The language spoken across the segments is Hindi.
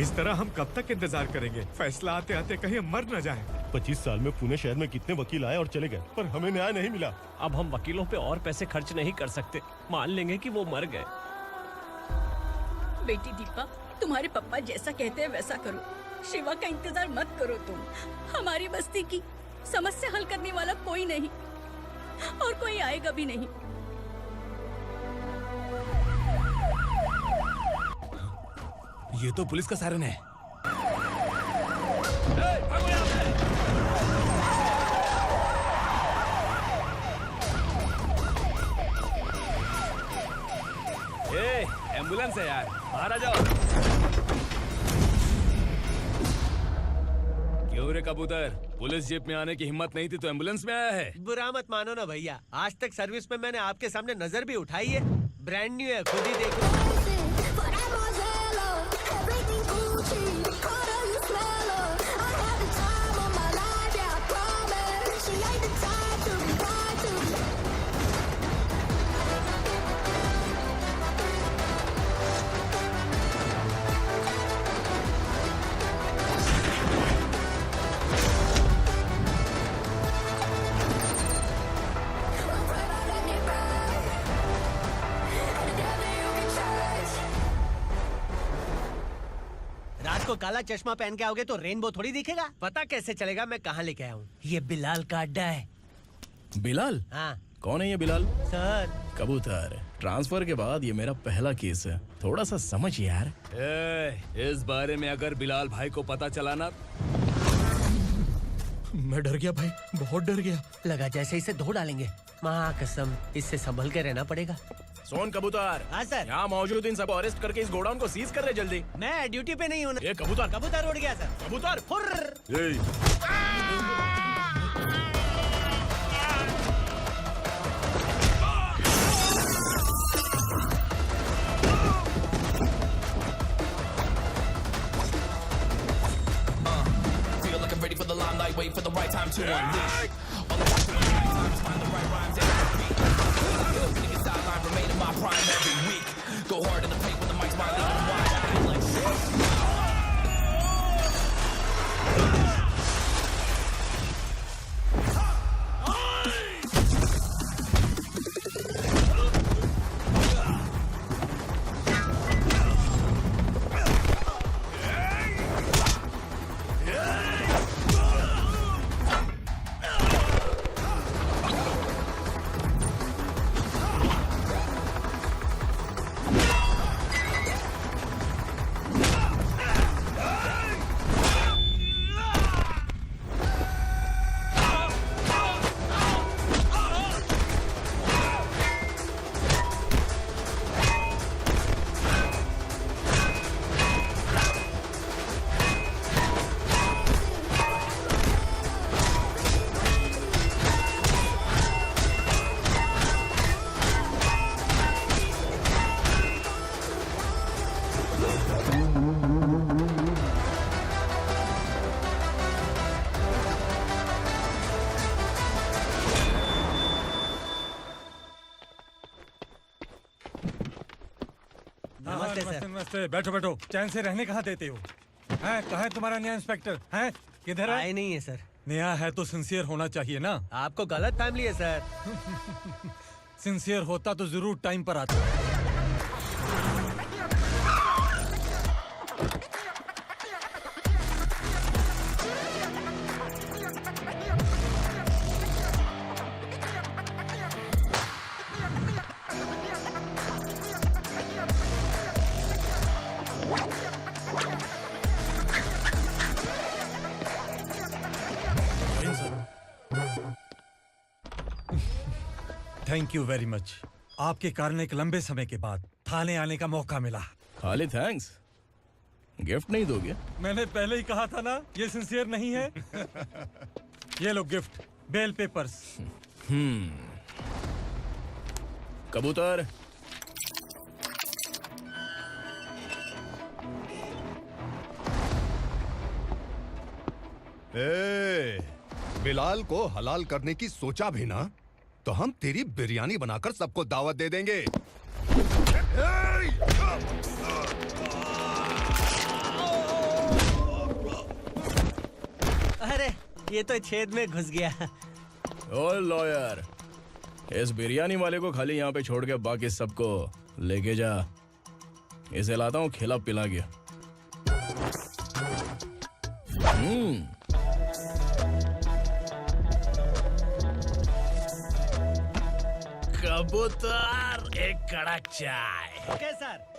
इस तरह हम कब तक इंतजार करेंगे? फैसला आते आते कहीं हम मर न जाएं। 25 साल में पुणे शहर में कितने वकील आए और चले गए, पर हमें न्याय नहीं मिला। अब हम वकीलों पे और पैसे खर्च नहीं कर सकते। मान लेंगे कि वो मर गए। बेटी दीपा, तुम्हारे पापा जैसा कहते हैं वैसा करो। शिवा का इंतजार मत करो तुम। हमारी बस्ती की समस्या हल करने वाला कोई नहीं और कोई आएगा भी नहीं। ये तो पुलिस का सायरन है। एम्बुलेंस है यार, बाहर आ जाओ। क्यों रे कबूतर, पुलिस जीप में आने की हिम्मत नहीं थी तो एम्बुलेंस में आया है? बुरा मत मानो ना भैया, आज तक सर्विस में मैंने आपके सामने नजर भी उठाई है। ब्रांड न्यू है, खुद ही देखो। रात को काला चश्मा पहन के आओगे तो रेनबो थोड़ी दिखेगा। पता कैसे चलेगा मैं कहाँ लेके आया हूँ? ये बिलाल का अड्डा है। बिलाल? हाँ कौन है ये बिलाल? सर, कबूतर, ट्रांसफर के बाद ये मेरा पहला केस है, थोड़ा सा समझ यार। इस बारे में अगर बिलाल भाई को पता चला ना। मैं डर गया भाई, बहुत डर गया। लगा जैसे इसे धो डालेंगे। माँ कसम, इससे संभल के रहना पड़ेगा। सोन कबूतर। हाँ सर। यहाँ मौजूद इन सबको अरेस्ट करके इस गोडाउन को सीज कर रहे जल्दी। मैं ड्यूटी पे नहीं हूँ। ये कबूतर। कबूतर उड़ गया सर। कबूतर फुर्र। Ready for the limelight, wait for the right time to unleash. All I got to do is find the right rhymes and beat. Niggas sideline remain in my prime every week. Go hard in the paint when the mic's wide and wide. I feel like shit. नमस्ते, बैठो बैठो। चैन से रहने कहाँ देते हो? हैं, कहाँ है तुम्हारा नया इंस्पेक्टर? हैं, किधर है? आए नहीं है सर। नया है तो सिंसियर होना चाहिए ना। आपको गलत फैमिली है सर। सिंसियर होता तो जरूर टाइम पर आता। Thank you very much. आपके कारण एक लंबे समय के बाद थाने आने का मौका मिला। खाली थैंक्स, गिफ्ट नहीं दोगे? मैंने पहले ही कहा था ना, ये सिंसियर नहीं है। ये लो गिफ्ट, बेल पेपर्स। कबूतर, बिलाल को हलाल करने की सोचा भी ना, तो हम तेरी बिरयानी बनाकर सबको दावत दे देंगे। अरे ये तो छेद में घुस गया। ओ लॉयर, इस बिरयानी वाले को खाली यहाँ पे छोड़ के बाकी सबको लेके जा। इसे लाता हूँ खिला पिला गया। कबूतर, एक कड़क चाय। Okay sir.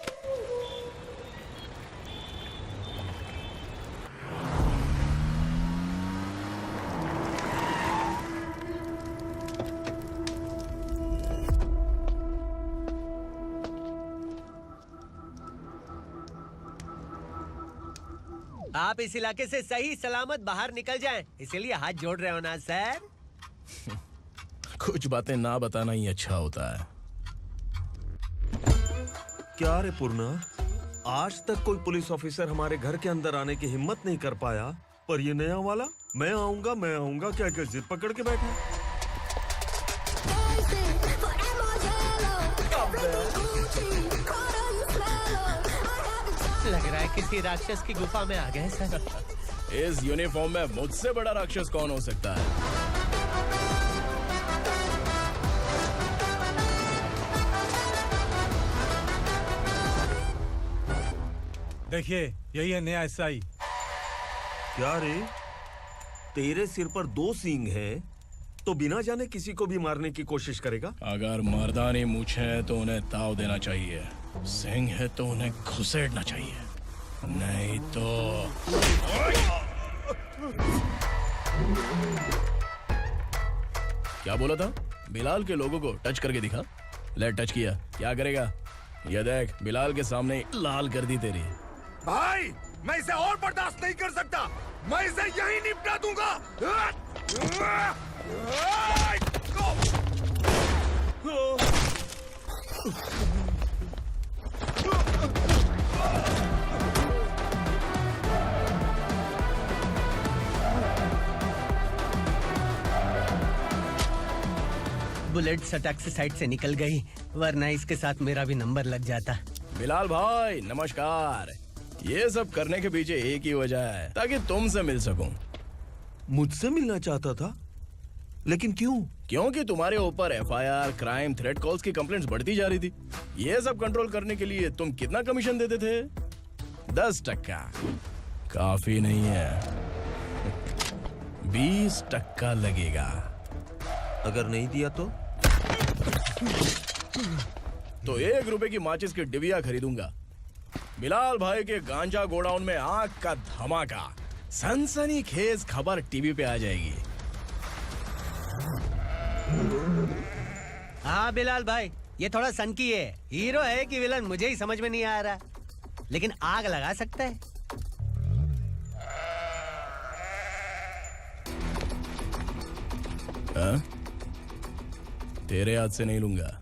आप इस इलाके से सही सलामत बाहर निकल जाएं, इसीलिए हाथ जोड़ रहे हो ना सर? कुछ बातें ना बताना ही अच्छा होता है। क्या रे पूर्णा, आज तक कोई पुलिस ऑफिसर हमारे घर के अंदर आने की हिम्मत नहीं कर पाया, पर ये नया वाला मैं आऊंगा क्या क्या जिद पकड़ के बैठा। लग रहा है किसी राक्षस की गुफा में आ गए सर। इस यूनिफॉर्म में मुझसे बड़ा राक्षस कौन हो सकता है? देखिए, यही है नया एसआई। क्या रे, तेरे सिर पर 2 सींग है तो बिना जाने किसी को भी मारने की कोशिश करेगा? अगर मर्दानी मूछें हैं तो उन्हें ताव देना चाहिए, सिंह है तो उन्हें घुसेड़ना चाहिए, नहीं तो। क्या बोला था? बिलाल के लोगों को टच करके दिखा। ले टच किया, क्या करेगा? ये देख, बिलाल के सामने लाल कर दी तेरी। भाई, मैं इसे और बर्दाश्त नहीं कर सकता। मैं इसे यहीं निपटा दूंगा। बुलेट सटक से साइड से निकल गई, वरना इसके साथ मेरा भी नंबर लग जाता। बिलाल भाई नमस्कार। ये सब करने के पीछे एक ही वजह है, ताकि तुमसे मिल सकूं। मुझसे मिलना चाहता था, लेकिन क्यों? क्योंकि तुम्हारे ऊपर एफआईआर, क्राइम, थ्रेट कॉल्स की कंप्लेंट्स बढ़ती जा रही थी। ये सब कंट्रोल करने के लिए तुम कितना कमीशन देते थे? 10%। काफी नहीं है, 20% लगेगा। अगर नहीं दिया तो 1 रुपए की माचिस की डिबिया खरीदूंगा। बिलाल भाई के गांजा गोडाउन में आग का धमाका, सनसनीखेज खबर टीवी पे आ जाएगी। हाँ बिलाल भाई, ये थोड़ा सनकी है। हीरो है कि विलन मुझे ही समझ में नहीं आ रहा, लेकिन आग लगा सकता है। तेरे हाथ से नहीं लूंगा,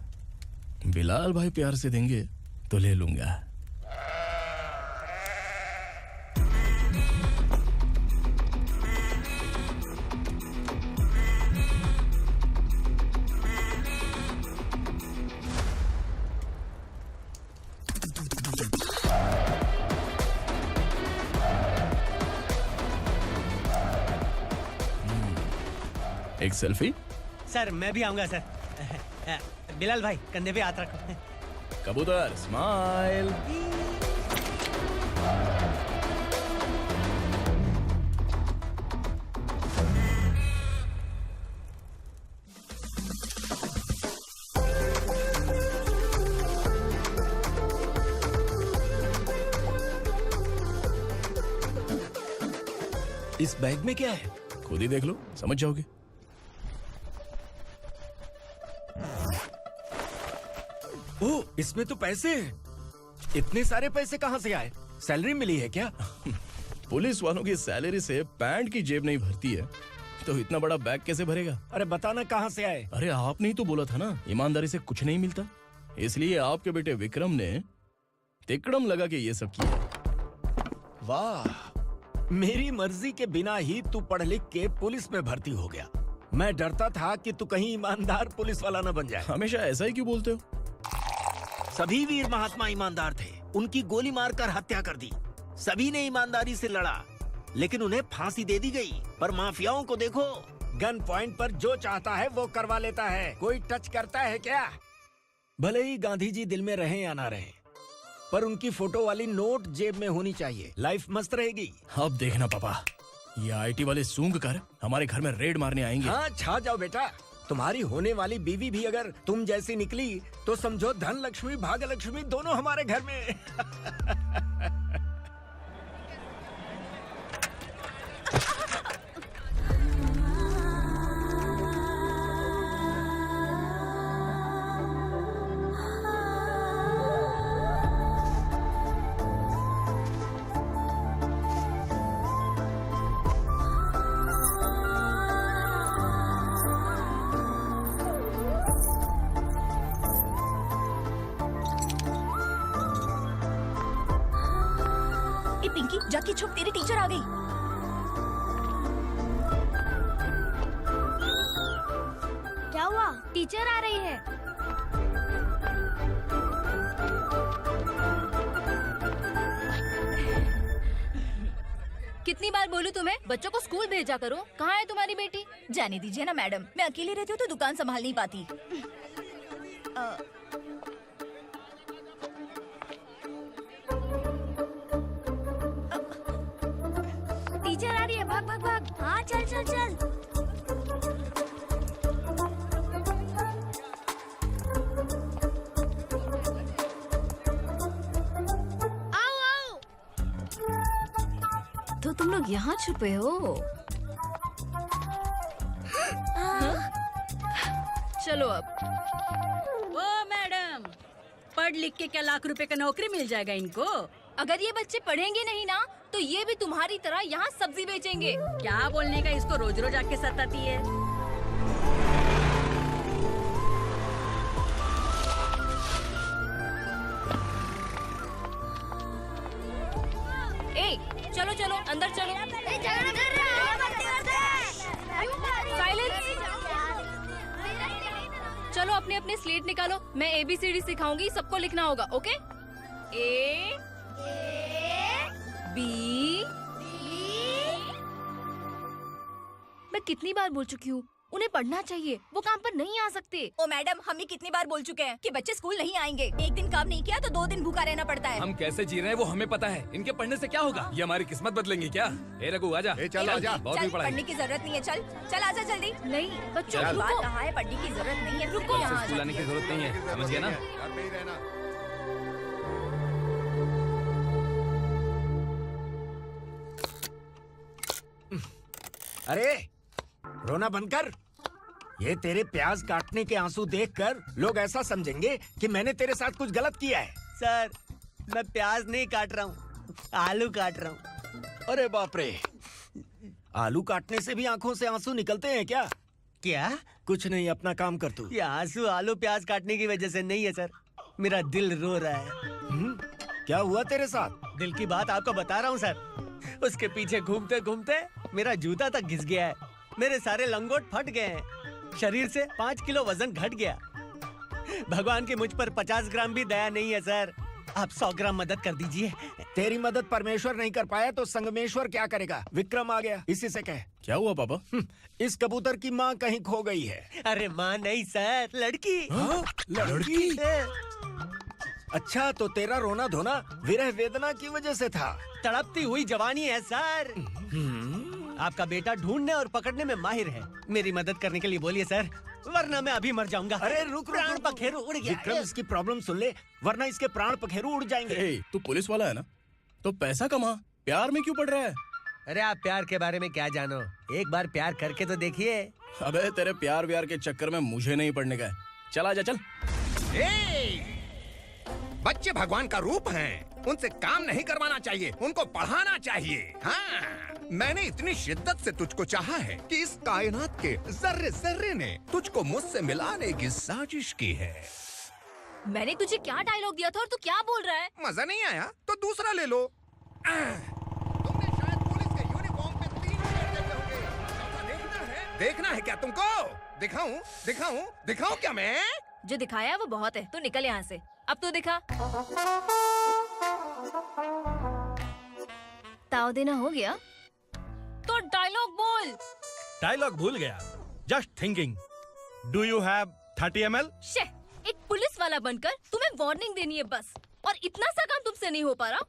बिलाल भाई प्यार से देंगे तो ले लूंगा। एक सेल्फी? सर मैं भी आऊंगा सर। बिलाल भाई कंधे पे हाथ रखो। कबूतर स्माइल। इस बैग में क्या है? खुद ही देख लो, समझ जाओगे। ओह, इसमें तो पैसे हैं। इतने सारे पैसे कहाँ से आए? सैलरी मिली है क्या? पुलिस वालों की सैलरी से पैंट की जेब नहीं भरती है, तो इतना बड़ा बैग कैसे भरेगा? अरे बताना कहाँ से आए? अरे आपने ही तो बोला था ना, ईमानदारी से कुछ नहीं मिलता। इसलिए आपके बेटे विक्रम ने तिकड़म लगा के ये सब किया। वाह, मेरी मर्जी के बिना ही तू पढ़ लिख के पुलिस में भर्ती हो गया। मैं डरता था कि तू कहीं ईमानदार पुलिस वाला न बन जाए। हमेशा ऐसा ही क्यों बोलते हो? सभी वीर महात्मा ईमानदार थे, उनकी गोली मारकर हत्या कर दी। सभी ने ईमानदारी से लड़ा, लेकिन उन्हें फांसी दे दी गई। पर माफियाओं को देखो, गन पॉइंट पर जो चाहता है वो करवा लेता है। कोई टच करता है क्या? भले ही गांधी जी दिल में रहे या ना रहे, पर उनकी फोटो वाली नोट जेब में होनी चाहिए। लाइफ मस्त रहेगी। अब देखना पापा, ये आईटी वाले सूंघ कर हमारे घर में रेड मारने आएंगे। हाँ, छा जाओ बेटा। तुम्हारी होने वाली बीवी भी अगर तुम जैसी निकली तो समझो धन लक्ष्मी भाग्य लक्ष्मी दोनों हमारे घर में। ए पिंकी, जाके छुप, तेरी टीचर आ गई। क्या हुआ? टीचर आ रही है। कितनी बार बोलूं तुम्हें, बच्चों को स्कूल भेजा करो। कहाँ है तुम्हारी बेटी? जाने दीजिए ना मैडम, मैं अकेली रहती हूँ तो दुकान संभाल नहीं पाती। टीचर आ रही है, भाग भाग भाग। हाँ, चल चल चल। आओ आओ। तो तुम लोग यहाँ छुपे हो? चलो अब। ओ मैडम, पढ़ लिख के क्या लाख रुपए का नौकरी मिल जाएगा इनको? अगर ये बच्चे पढ़ेंगे नहीं ना तो ये भी तुम्हारी तरह यहाँ सब्जी बेचेंगे। क्या बोलने का, इसको रोज रोज आके सताती है। ए, चलो चलो अंदर चलो। साइलेंस। चलो अपने अपने स्लेट निकालो, मैं ABCD सिखाऊंगी, सबको लिखना होगा। ओके? A B। मैं कितनी बार बोल चुकी हूँ, उन्हें पढ़ना चाहिए, वो काम पर नहीं आ सकते। ओ मैडम, हम भी कितनी बार बोल चुके हैं कि बच्चे स्कूल नहीं आएंगे। एक दिन काम नहीं किया तो 2 दिन भूखा रहना पड़ता है। हम कैसे जी रहे हैं वो हमें पता है, इनके पढ़ने से क्या होगा? ये हमारी किस्मत बदलेंगे क्या? ए रघु आजा। चल आजा। बहुत भी पढ़ाई। पढ़ने की जरूरत नहीं है, चल चल आजा जल्दी। नहीं बच्चों, बात कहा है, पढ़ने की जरूरत नहीं है, रुको। यहाँ स्कूल आने की जरूरत नहीं है, समझ गया ना? घर में ही रहना। अरे रोना बंद कर। ये तेरे प्याज काटने के आंसू देखकर लोग ऐसा समझेंगे कि मैंने तेरे साथ कुछ गलत किया है। सर, मैं प्याज नहीं काट रहा हूँ, आलू काट रहा हूँ। अरे बाप रे, आलू काटने से भी आंखों से आंसू निकलते हैं क्या? क्या? कुछ नहीं, अपना काम कर तू। ये आंसू आलू प्याज काटने की वजह से नहीं है सर, मेरा दिल रो रहा है। क्या हुआ तेरे साथ? दिल की बात आपको बता रहा हूँ सर। उसके पीछे घूमते घूमते मेरा जूता तक घिस गया है, मेरे सारे लंगोट फट गए हैं, शरीर से 5 किलो वजन घट गया। भगवान की मुझ पर 50 ग्राम भी दया नहीं है सर, आप 100 ग्राम मदद कर दीजिए। तेरी मदद परमेश्वर नहीं कर पाया तो संगमेश्वर क्या करेगा? विक्रम आ गया, इसी से कह। क्या हुआ पापा? इस कबूतर की माँ कहीं खो गई है। अरे माँ नहीं सर, लड़की। लड़की? अच्छा, तो तेरा रोना धोना विरह वेदना की वजह से था। तड़पती हुई जवानी है सर। आपका बेटा ढूंढने और पकड़ने में माहिर है, मेरी मदद करने के लिए बोलिए सर, वरना मैं अभी मर जाऊंगा। अरे रुक, प्राण पखेरु उड़ गया। विक्रम, इसकी प्रॉब्लम सुन ले, वरना इसके प्राण पखेरु उड़ जाएंगे। तू पुलिस वाला है ना, तो पैसा कमा, प्यार में क्यों पड़ रहा है? अरे आप प्यार के बारे में क्या जानो, एक बार प्यार करके तो देखिए। अबे तेरे प्यार व्यार के चक्कर में मुझे नहीं पड़ने का है। चल आजा चल। बच्चे भगवान का रूप हैं, उनसे काम नहीं करवाना चाहिए, उनको पढ़ाना चाहिए। हाँ, मैंने इतनी शिद्दत से तुझको चाहा है कि इस कायनात के जर्रे जर्रे ने तुझको मुझसे मिलाने की साजिश की है। मैंने तुझे क्या डायलॉग दिया था और तू क्या बोल रहा है? मजा नहीं आया तो दूसरा ले लो। तुमने शायद पुलिस के यूनिफॉर्म पे 3 शेर देखे होंगे। देखना है क्या तुमको? दिखाऊं दिखाऊं दिखाऊं क्या मैं? जो दिखाया वो बहुत है, तू निकल यहाँ से। अब तो दिखा। ताव देना हो गया? तो डायलॉग बोल। डायलॉग भूल गया। Just thinking. Do you have 30 ml? शे, एक पुलिस वाला बनकर तुम्हें वार्निंग देनी है बस, और इतना सा काम तुमसे नहीं हो पा रहा।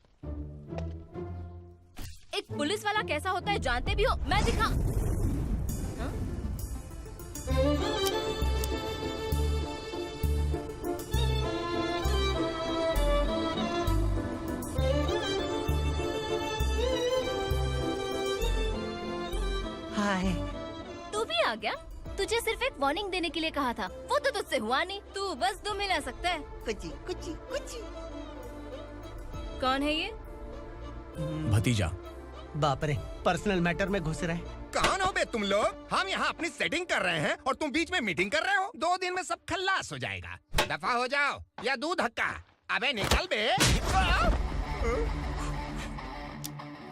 एक पुलिस वाला कैसा होता है जानते भी हो? मैं दिखा। हाय। तू भी आ गया? तुझे सिर्फ एक वार्निंग देने के लिए कहा था, वो तो तुझसे हुआ नहीं। तू बस दम हिला सकता है। कुची कुची कुची। कौन है ये? भतीजा। बाप रे, पर्सनल मैटर में घुस रहे। कौन हो बे तुम लोग? हम यहाँ अपनी सेटिंग कर रहे हैं और तुम बीच में मीटिंग कर रहे हो। 2 दिन में सब खल्लास हो जाएगा। दफा हो जाओ या दूध धक्का। अबे निकल बे।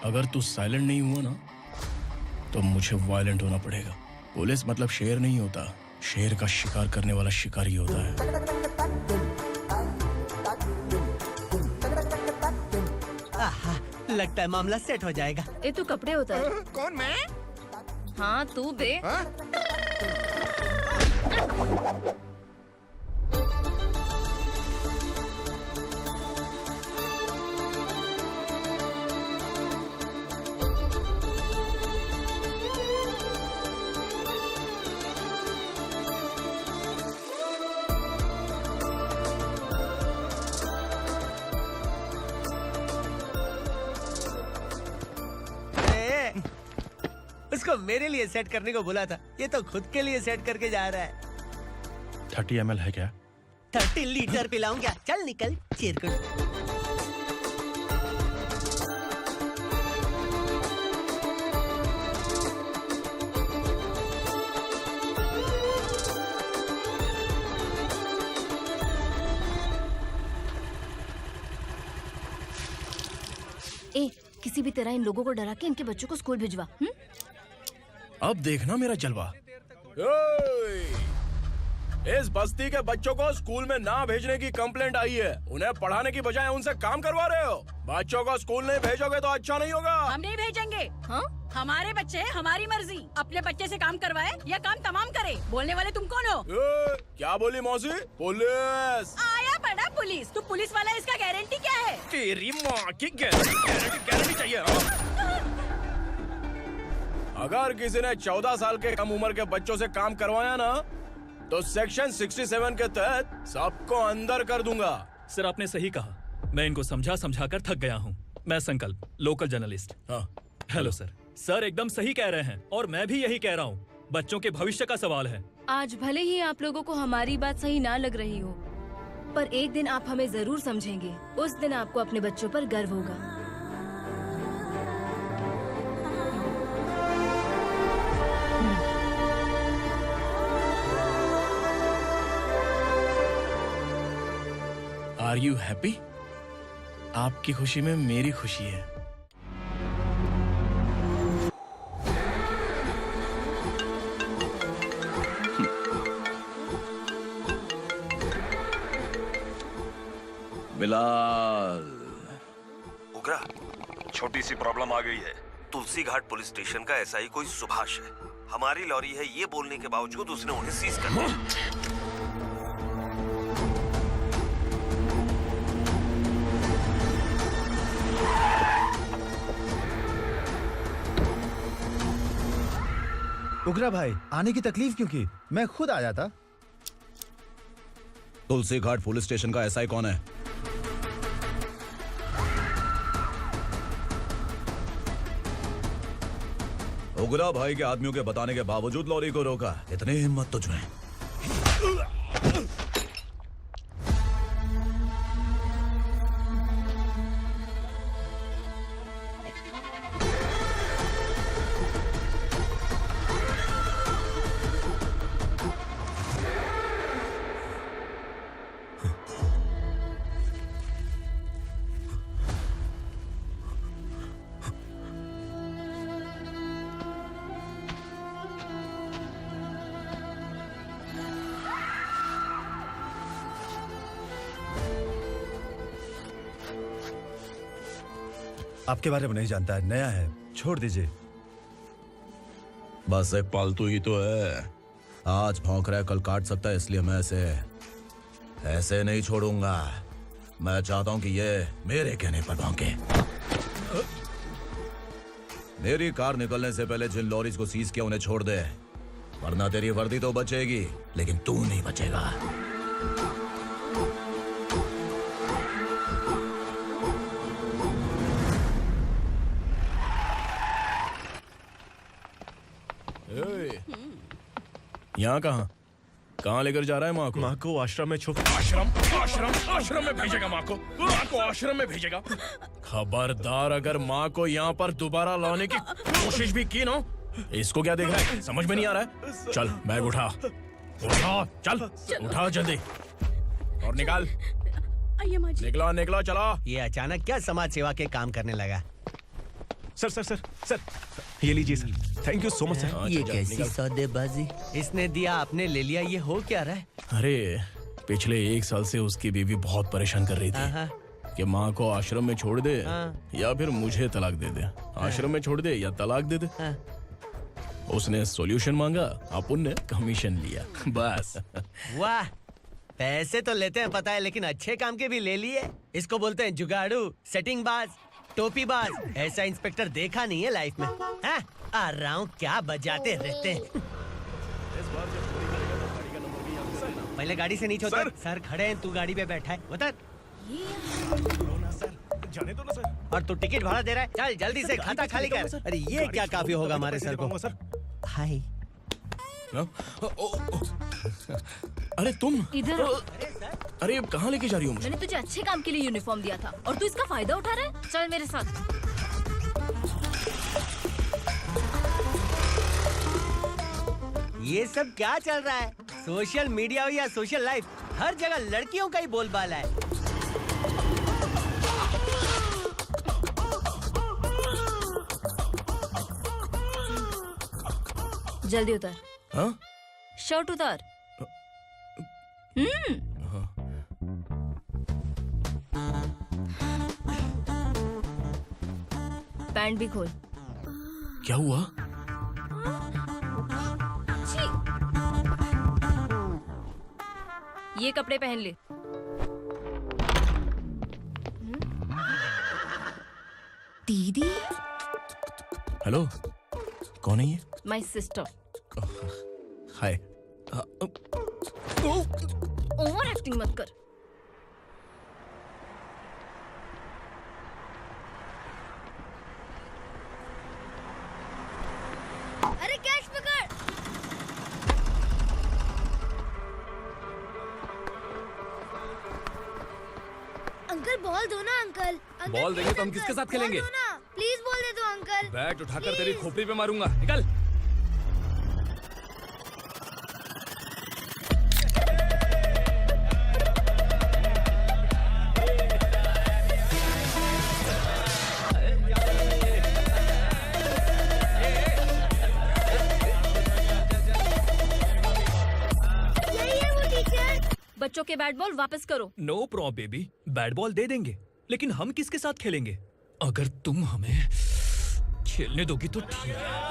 अगर तू साइलेंट नहीं हुआ ना तो मुझे वायलेंट होना पड़ेगा। पुलिस मतलब शेर नहीं होता, शेर का शिकार करने वाला शिकारी होता है। आहा, लगता है मामला सेट हो जाएगा। ये तू कपड़े उतार। कौन मैं? हाँ तू बे। उसको मेरे लिए सेट करने को बोला था, ये तो खुद के लिए सेट करके जा रहा है। 30 ml है क्या? 30 लीटर पिलाऊंगा। चल निकल चिरकुट। ए, किसी भी तरह इन लोगों को डरा के इनके बच्चों को स्कूल भिजवा। अब देखना मेरा जलवा। इस बस्ती के बच्चों को स्कूल में ना भेजने की कंप्लेंट आई है। उन्हें पढ़ाने की बजाय उनसे काम करवा रहे हो। बच्चों को स्कूल नहीं भेजोगे तो अच्छा नहीं होगा। हम नहीं भेजेंगे। हाँ? हमारे बच्चे हमारी मर्जी। अपने बच्चे से काम करवाए या काम तमाम करे। बोलने वाले तुम कौन हो? क्या बोली मौसी? पुलिस आया बड़ा पुलिस। तू पुलिस वाला, इसका गारंटी क्या है? तेरी माँ की गारंटी चाहिए। अगर किसी ने 14 साल के कम उम्र के बच्चों से काम करवाया ना तो सेक्शन 67 के तहत सबको अंदर कर दूंगा। सर आपने सही कहा। मैं इनको समझा कर थक गया हूँ। मैं संकल्प, लोकल जर्नलिस्ट। हाँ। Hello sir. सर एकदम सही कह रहे हैं और मैं भी यही कह रहा हूँ। बच्चों के भविष्य का सवाल है। आज भले ही आप लोगों को हमारी बात सही ना लग रही हो, पर एक दिन आप हमें जरूर समझेंगे। उस दिन आपको अपने बच्चों पर गर्व होगा। Are you happy? आपकी खुशी में मेरी खुशी है। बिलाल। उगरा, छोटी सी प्रॉब्लम आ गई है। तुलसी घाट पुलिस स्टेशन का एसआई कोई सुभाष है। हमारी लॉरी है ये बोलने के बावजूद उसने उन्हें सीज कर दिया। उगरा भाई, आने की तकलीफ क्यों की? मैं खुद आ जाता। तुलसी घाट पुलिस स्टेशन का एसआई कौन है? उगरा भाई के आदमियों के बताने के बावजूद लॉरी को रोका। इतनी हिम्मत तुझमें? आपके बारे में नहीं जानता है, नया है, छोड़ दीजिए। बस एक पालतू ही तो है। आज भौंक रहा है, कल काट सकता है, इसलिए मैं ऐसे नहीं छोड़ूंगा। मैं चाहता हूं कि ये मेरे कहने पर भौंके। मेरी कार निकलने से पहले जिन लॉरीज को सीज किया उन्हें छोड़ दे, वरना तेरी वर्दी तो बचेगी लेकिन तू नहीं बचेगा। यहाँ कहाँ लेकर जा रहा है माँ को? माँ को आश्रम में आश्रम में भेजेगा माँ को आश्रम में भेजेगा। खबरदार, अगर माँ को यहाँ पर दोबारा लाने की कोशिश भी की ना, इसको क्या देख रहा है, समझ में नहीं आ रहा है? चल बैग उठा, चल उठा जल्दी और निकाल। निकला चला। ये अचानक क्या समाज सेवा के काम करने लगा? सर ये लीजिए sir, thank you so much sir. ये कैसी सौदेबाजी? इसने दिया, आपने ले लिया, ये हो क्या रहा है? अरे पिछले 1 साल से उसकी बीवी बहुत परेशान कर रही थी कि माँ को आश्रम में छोड़ दे या फिर मुझे तलाक दे दे। आश्रम में छोड़ दे या तलाक दे दे। उसने सॉल्यूशन मांगा, अपन ने कमीशन लिया, बस। वाह, पैसे तो लेते हैं पता है, लेकिन अच्छे काम के भी ले लिए। इसको बोलते हैं जुगाड़ू, सेटिंग बाज, टोपी बाज। ऐसा इंस्पेक्टर देखा नहीं है लाइफ में। हाँ? आ रहा हूँ, क्या बजाते रहते हैं। पहले गाड़ी से नीचे उतर। सर खड़े हैं, तू गाड़ी पे बैठा है, उतर। जाने दो ना सर। और तू टिकट भाड़ा दे रहा है, चल जल्दी से खाता खाली कर। अरे ये क्या काफी होगा हमारे सर को। हाय। अरे तुम इधर। अरे अब कहाँ लेके जा रही हो मुझे? मैंने तुझे अच्छे काम के लिए यूनिफॉर्म दिया था और तू इसका फायदा उठा रहा है। चल मेरे साथ। ये सब क्या चल रहा है? सोशल मीडिया हो या सोशल लाइफ, हर जगह लड़कियों का ही बोलबाला है। जल्दी उतर। हाँ? शर्ट उतार। पैंट भी खोल। क्या हुआ? ये कपड़े पहन ले। दीदी। हेलो, कौन है ये? My sister. Hi. Over acting मत कर। अरे कैच पकड़। अंकल बॉल दो ना अंकल। बॉल देंगे तो हम किसके साथ खेलेंगे? प्लीज बॉल दे दो अंकल। बैट उठाकर तेरी खोपड़ी पे मारूंगा, निकल। बच्चों के बैट बॉल वापस करो। No problem baby, bat ball दे देंगे, लेकिन हम किसके साथ खेलेंगे? अगर तुम हमें खेलने दोगी तो ठीक है।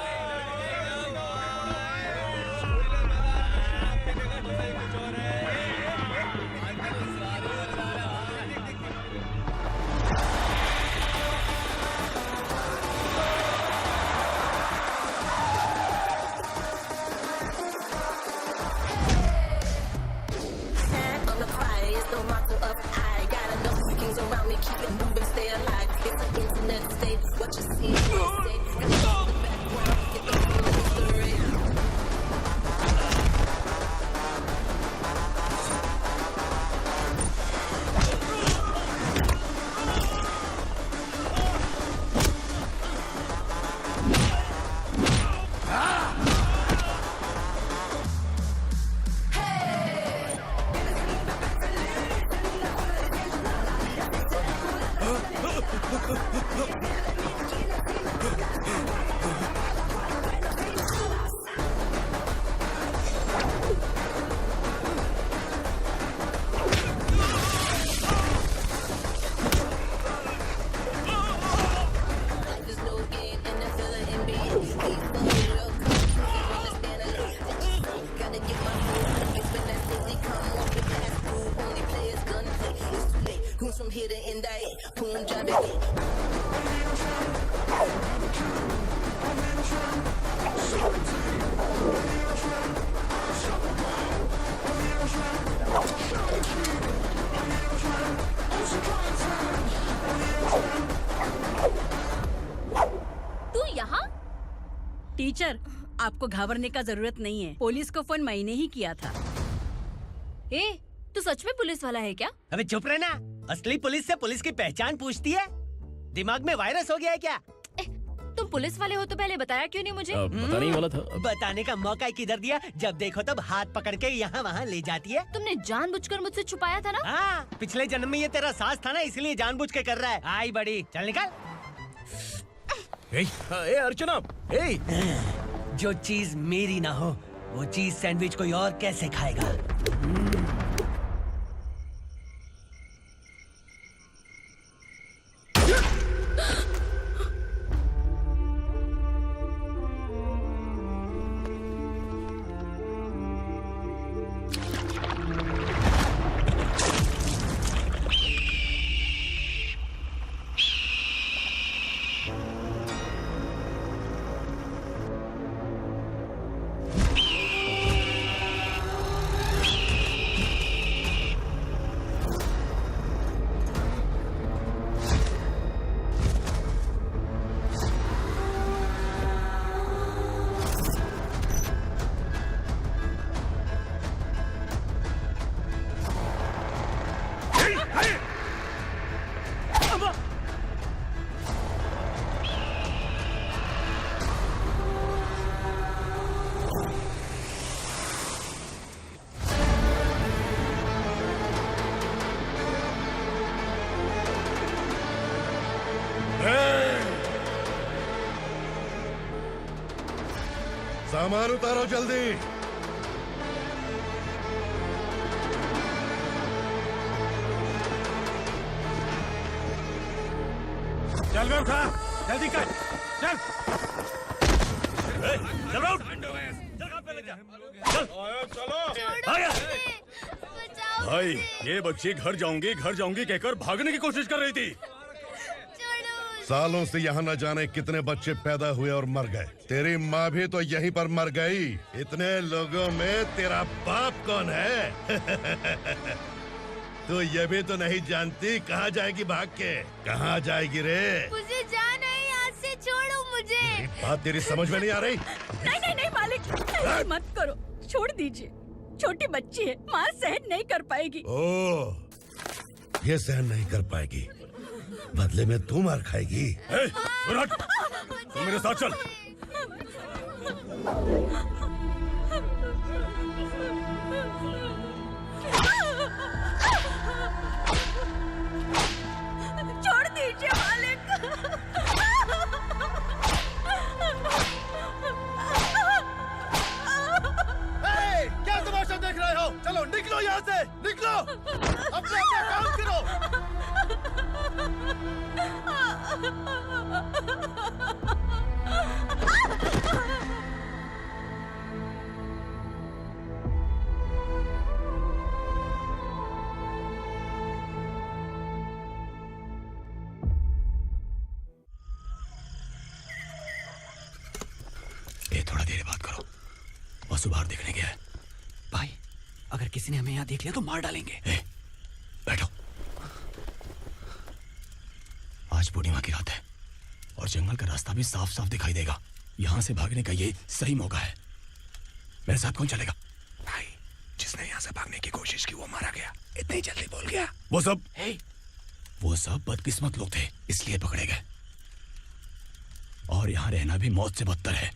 from here to end that. Punjabi. तू यहाँ? टीचर, आपको घबराने का जरूरत नहीं है। पुलिस को फोन मैंने ही किया था। ए, तू सच में पुलिस वाला है क्या? अबे चुप रहना। असली पुलिस से पुलिस की पहचान पूछती है? दिमाग में वायरस हो गया है क्या? तुम पुलिस वाले हो तो पहले बताया क्यों नहीं मुझे? बताने ही वाला था। बताने का मौका किधर दिया? जब देखो तब हाथ पकड़ के यहाँ वहाँ ले जाती है। तुमने जानबूझकर मुझसे छुपाया था ना? हाँ, पिछले जन्म में ये तेरा सास था ना, इसलिए जानबूझ के कर रहा है। आई बड़ी, चल निकल। ए अर्चना, जो चीज मेरी ना हो वो चीज सैंडविच कोई और कैसे खाएगा? सामान उतारो जल्दी। चल बे उठा, जल्दी कर, चल। चल आउट। भाई, ये बच्ची घर जाऊंगी कहकर भागने की कोशिश कर रही थी। सालों से यहाँ न जाने कितने बच्चे पैदा हुए और मर गए। तेरी माँ भी तो यहीं पर मर गई। इतने लोगों में तेरा बाप कौन है? तू ये भी तो नहीं जानती कहाँ जाएगी भाग के? कहाँ जाएगी रे? मुझे जाना है, यहाँ से छोड़ो मुझे। बात तेरी समझ में नहीं आ रही? नहीं मालिक, ऐसे मत करो, छोड़ दीजिए। छोटी बच्ची है, माँ सहन नहीं कर पाएगी। ओह, ये सहन नहीं कर पाएगी, बदले में तू मार खाएगी। तू मेरे साथ चल। छोड़ दीजिए मालिक। क्या तमाशा देख रहे हो? चलो निकलो यहाँ से, निकलो। अपना काम करो। ए, थोड़ा देर बात करो। वसु बाहर देखने गया है। भाई, अगर किसी ने हमें यहाँ देख लिया तो मार डालेंगे। बैठो। आज पूर्णिमा की रात है और जंगल का रास्ता भी साफ साफ दिखाई देगा। यहाँ से भागने का ये सही मौका है। मेरे साथ कौन चलेगा? भाई, जिसने यहाँ से भागने की कोशिश की वो मारा गया। इतनी जल्दी बोल गया। वो सब बदकिस्मत लोग थे, इसलिए पकड़े गए। और यहाँ रहना भी मौत से बदतर है।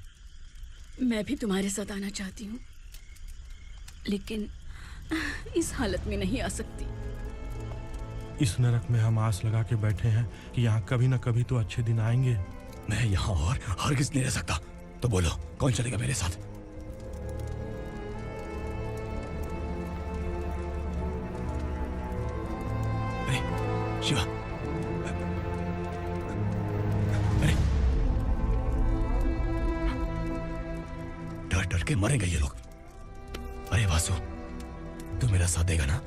मैं भी तुम्हारे साथ आना चाहती हूँ, लेकिन इस हालत में नहीं आ सकती। इस नरक में हम आस लगा के बैठे हैं कि यहाँ कभी न कभी तो अच्छे दिन आएंगे। मैं यहाँ और हरगिज़ नहीं रह सकता। तो बोलो, कौन चलेगा मेरे साथ? अरे शिवा, अरे डर डर के मरेंगे ये लोग। अरे वासु, तू मेरा साथ देगा ना?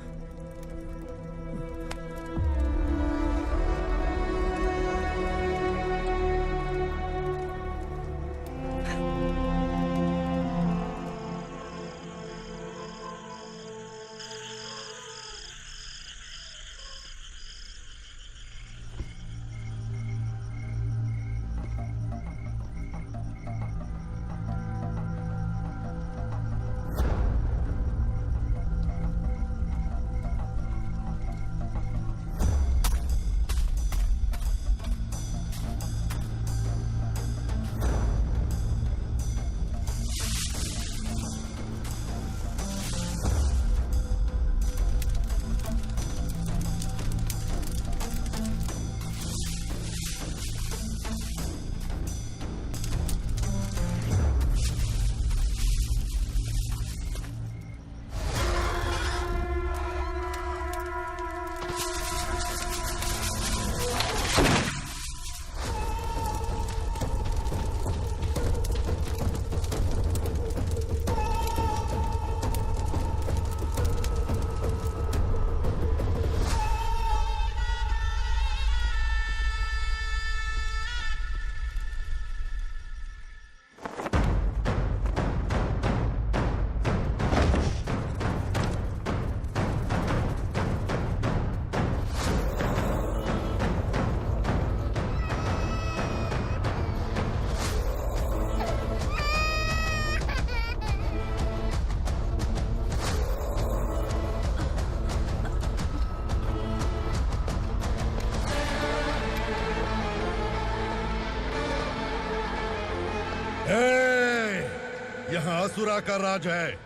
यहाँ असुरा का राज है।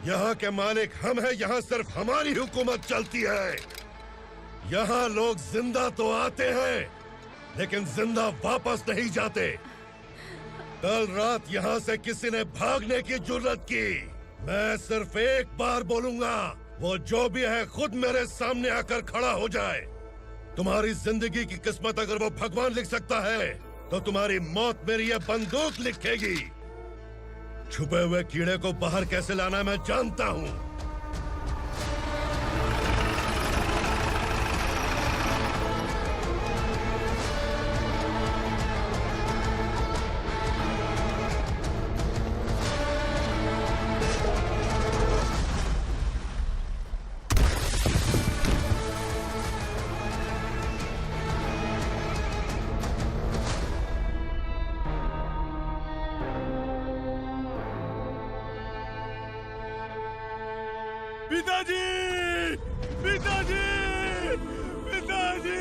यहाँ के मालिक हम हैं, यहाँ सिर्फ हमारी हुकूमत चलती है। यहाँ लोग जिंदा तो आते हैं लेकिन जिंदा वापस नहीं जाते। कल रात यहाँ से किसी ने भागने की जुर्रत की, मैं सिर्फ एक बार बोलूंगा, वो जो भी है खुद मेरे सामने आकर खड़ा हो जाए। तुम्हारी जिंदगी की किस्मत अगर वो भगवान लिख सकता है तो तुम्हारी मौत मेरी ये बंदूक लिखेगी। छुपे हुए कीड़े को बाहर कैसे लाना मैं जानता हूँ। पिताजी, पिताजी, पिताजी,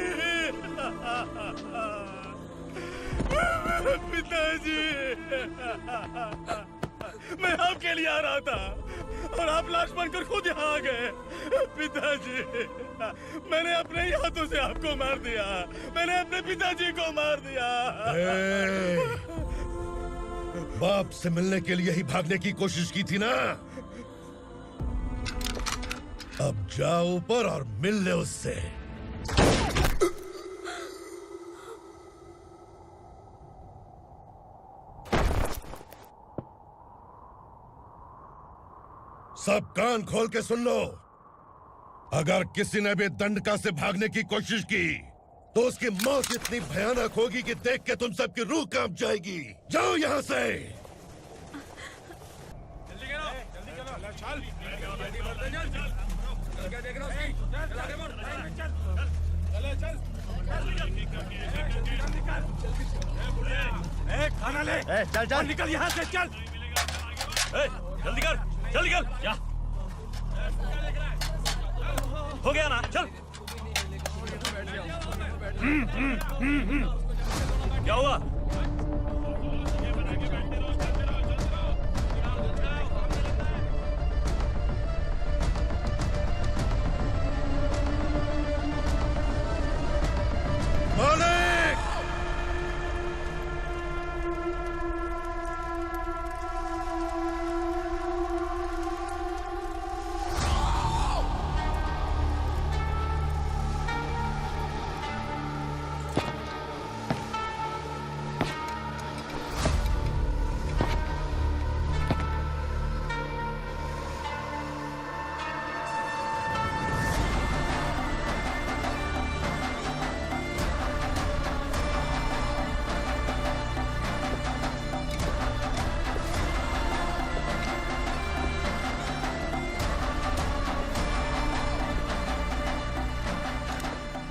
पिताजी, मैं आपके लिए आ रहा था और आप लाश बनकर खुद यहाँ आ गए। पिताजी, मैंने अपने ही हाथों से आपको मार दिया। मैंने अपने पिताजी को मार दिया। बाप से मिलने के लिए ही भागने की कोशिश की थी ना? अब जाओ ऊपर और मिल ले उससे। सब कान खोल के सुन लो। अगर किसी ने भी दंडका से भागने की कोशिश की तो उसकी मौत इतनी भयानक होगी कि देख के तुम सबकी रूह कांप जाएगी। जाओ यहाँ से। खाना ले। चल चल निकल यहाँ से, चल। जल्दी कर, जल्दी कर। क्या हो गया ना? चल। क्या हुआ? मालिक!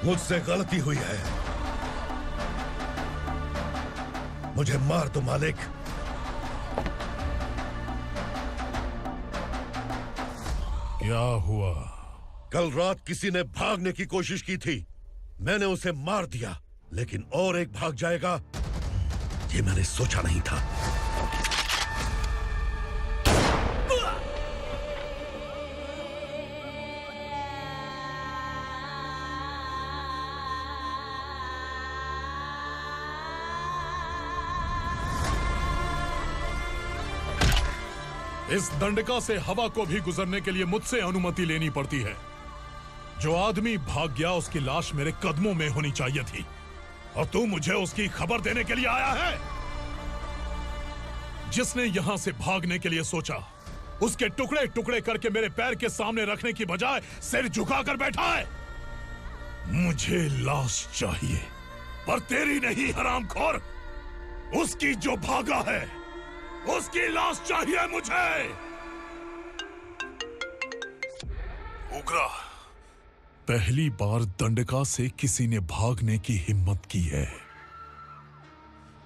मुझसे गलती हुई है, मुझे मार दो मालिक। क्या हुआ? कल रात किसी ने भागने की कोशिश की थी, मैंने उसे मार दिया, लेकिन और एक भाग जाएगा ये मैंने सोचा नहीं था। इस दंडका से हवा को भी गुजरने के लिए मुझसे अनुमति लेनी पड़ती है। जो आदमी भाग गया उसकी लाश मेरे कदमों में होनी चाहिए थी और तू मुझे उसकी खबर देने के लिए आया है। जिसने यहां से भागने के लिए सोचा उसके टुकड़े टुकड़े करके मेरे पैर के सामने रखने की बजाय सिर झुकाकर बैठा है। मुझे लाश चाहिए, पर तेरी नहीं हरामखोर, उसकी जो भागा है उसकी लाश चाहिए मुझे। उग्रा, पहली बार दंडका से किसी ने भागने की हिम्मत की है।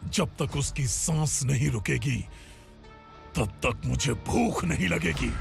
जब तक उसकी सांस नहीं रुकेगी तब तक मुझे भूख नहीं लगेगी।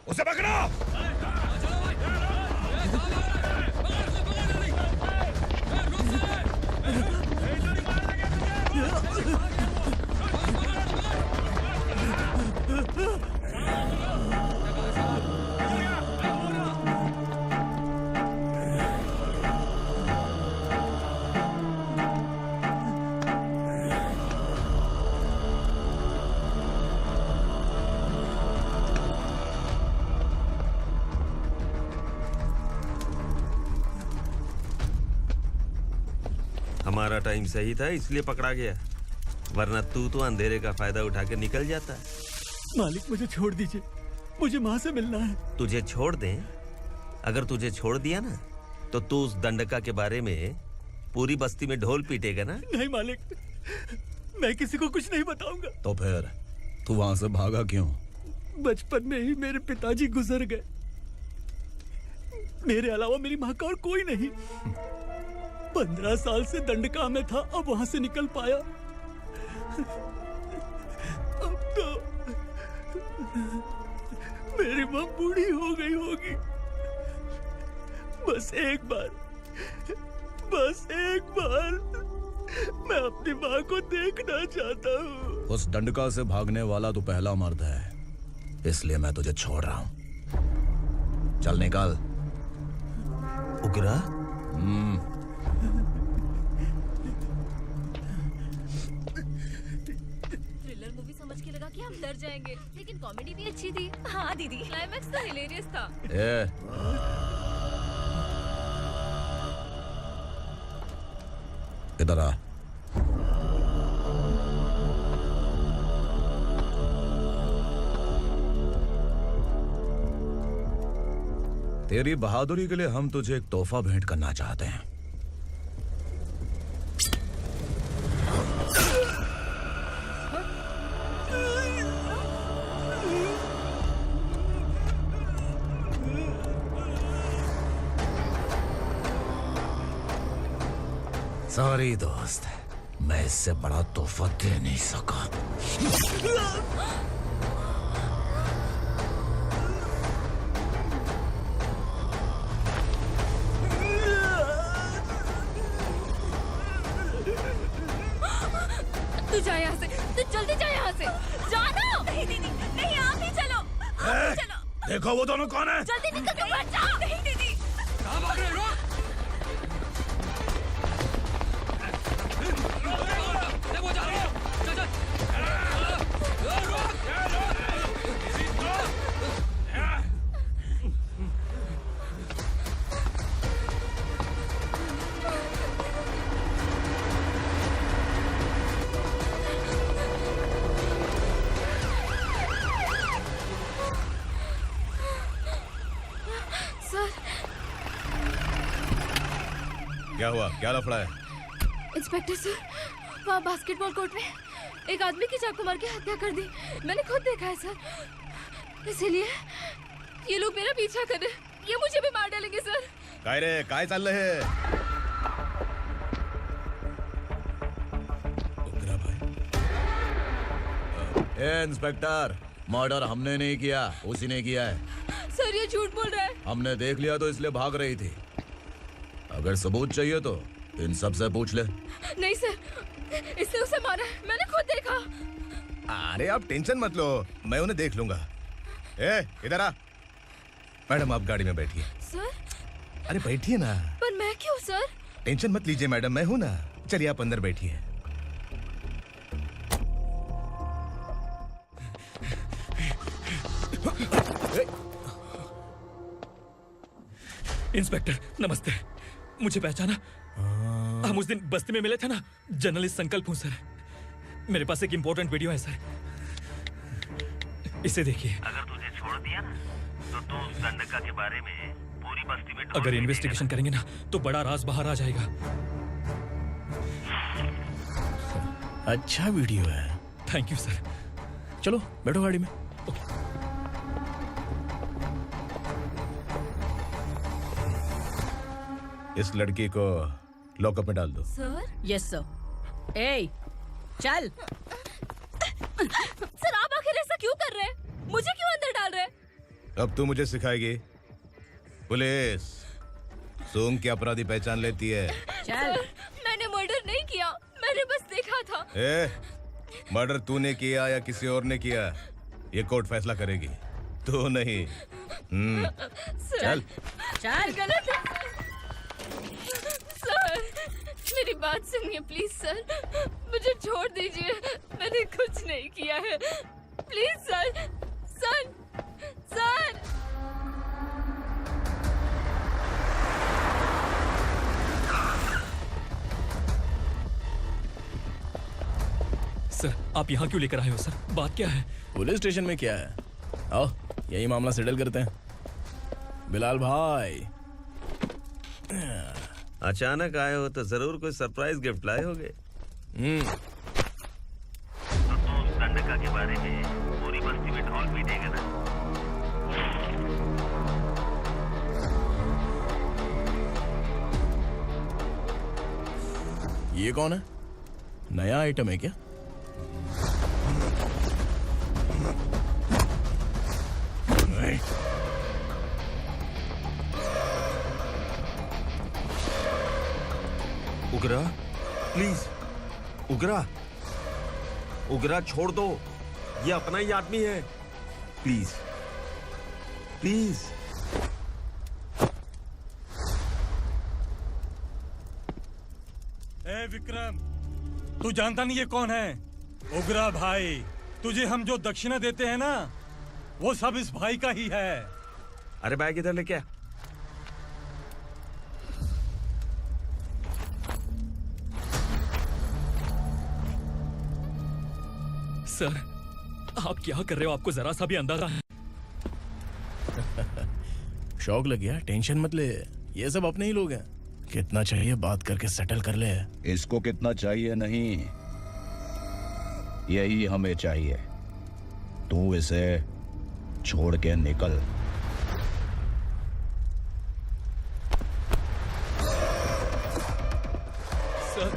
उसे पकड़ो। हमारा टाइम सही था इसलिए पकड़ा गया, वरना तू तो अंधेरे का फायदा उठा के निकल जाता। मालिक मुझे छोड़ दीजिए, मुझे माँ से मिलना है। तुझे छोड़ दें? अगर तुझे छोड़ दिया ना तो तू उस दंडका के बारे में पूरी बस्ती में ढोल पीटेगा ना। नहीं मालिक, मैं किसी को कुछ नहीं बताऊंगा। तो फिर तू वहां से भागा क्यों? बचपन में ही मेरे पिताजी गुजर गए, मेरे अलावा मेरी माँ का और कोई नहीं। 15 साल से दंडका में था, अब वहां से निकल पाया। अब तो मेरी माँ बूढ़ी हो गई होगी। बस एक बार मैं अपनी माँ को देखना चाहता हूँ। उस दंडका से भागने वाला तू पहला मर्द है, इसलिए मैं तुझे छोड़ रहा हूँ। चल निकल। उग्रा? थ्रिलर मूवी समझ के लगा कि हम डर जाएंगे, लेकिन कॉमेडी भी अच्छी थी। हाँ दीदी, क्लाइमैक्स तो हिलेरियस था। इधर आ। तेरी बहादुरी के लिए हम तुझे एक तोहफा भेंट करना चाहते हैं। सॉरी दोस्त, मैं इससे बड़ा तोहफा दे नहीं सका। तू जा यहाँ से, तू जल्दी जा यहाँ से। जानो। नहीं दीदी, नहीं आप ही चलो, आप ही चलो। देखो वो दोनों कौन है? जल्दी निकल के बैठ जाओ। नहीं दीदी। कहाँ भाग रहे हो? क्या हुआ? क्या लफड़ा है? इंस्पेक्टर सर, वहाँ बास्केटबॉल कोर्ट में एक आदमी की चाकू मार के हत्या कर दी। मैंने खुद देखा है सर, इसीलिए ये लोग मेरा पीछा कर रहे हैं। ये मुझे भी मार डालेंगे सर। काय रे, काय चाल रहे हैं? इंस्पेक्टर, मर्डर हमने नहीं किया, उसी ने किया है। सर ये झूठ बोल रहा है। हमने देख लिया तो इसलिए भाग रही थी। अगर सबूत चाहिए तो इन सब से पूछ ले। नहीं सर, इसने उसे मारा है, मैंने खुद देखा। अरे आप टेंशन मत लो, मैं उन्हें देख लूंगा। इधर आ। मैडम आप गाड़ी में बैठिए। सर? अरे बैठिए ना। पर मैं क्यों सर? टेंशन मत लीजिए मैडम, मैं हूं ना। चलिए आप अंदर बैठिए। इंस्पेक्टर नमस्ते, मुझे पहचाना? हम उस दिन बस्ती में मिले थे ना। जर्नलिस्ट संकल्प हूँ सर। मेरे पास एक इम्पोर्टेंट वीडियो है सर, इसे देखिए। अगर तुझे छोड़ दिया ना तो तू उस दंडका के बारे में पूरी बस्ती में अगर इन्वेस्टिगेशन करेंगे ना तो बड़ा राज बाहर आ जाएगा। अच्छा वीडियो है। Thank you sir. चलो बैठो गाड़ी में। इस लड़की को लॉकअप में डाल दो। सर? Yes sir. ए, चल। सर आप आखिर ऐसा क्यों कर रहे हैं? मुझे क्यों अंदर डाल रहे हैं? अब तू मुझे सिखाएगी? पुलिस सूंघ के अपराधी पहचान लेती है। सर, मैंने मर्डर नहीं किया, मैंने बस देखा था। मर्डर तूने किया या किसी और ने किया, ये कोर्ट फैसला करेगी, तू नहीं। चल चल। गलत है सर, मेरी बात सुनिए प्लीज सर, मुझे छोड़ दीजिए, मैंने कुछ नहीं किया है, please sir. Sir sir sir आप यहाँ क्यों लेकर आए हो सर? बात क्या है? पुलिस स्टेशन में क्या है? आओ यही मामला सेटल करते हैं। बिलाल भाई अचानक आए हो तो जरूर कोई सरप्राइज गिफ्ट लाए होगे। दंडका के बारे में पूरी बस्ती में ढोल पीटेगा ना। ये कौन है? नया आइटम है क्या? उगरा प्लीज, उगरा उगरा छोड़ दो, ये अपना ही आदमी है, प्लीज प्लीज। ए विक्रम, तू जानता नहीं ये कौन है? उगरा भाई। तुझे हम जो दक्षिणा देते हैं ना, वो सब इस भाई का ही है। अरे बैग इधर लेके आ। सर आप क्या कर रहे हो? आपको जरा सा भी अंदाजा है? शौक लग गया? टेंशन मत ले, ये सब अपने ही लोग हैं। कितना चाहिए बात करके सेटल कर ले। इसको कितना चाहिए नहीं, यही हमें चाहिए। तू इसे छोड़ के निकल। सर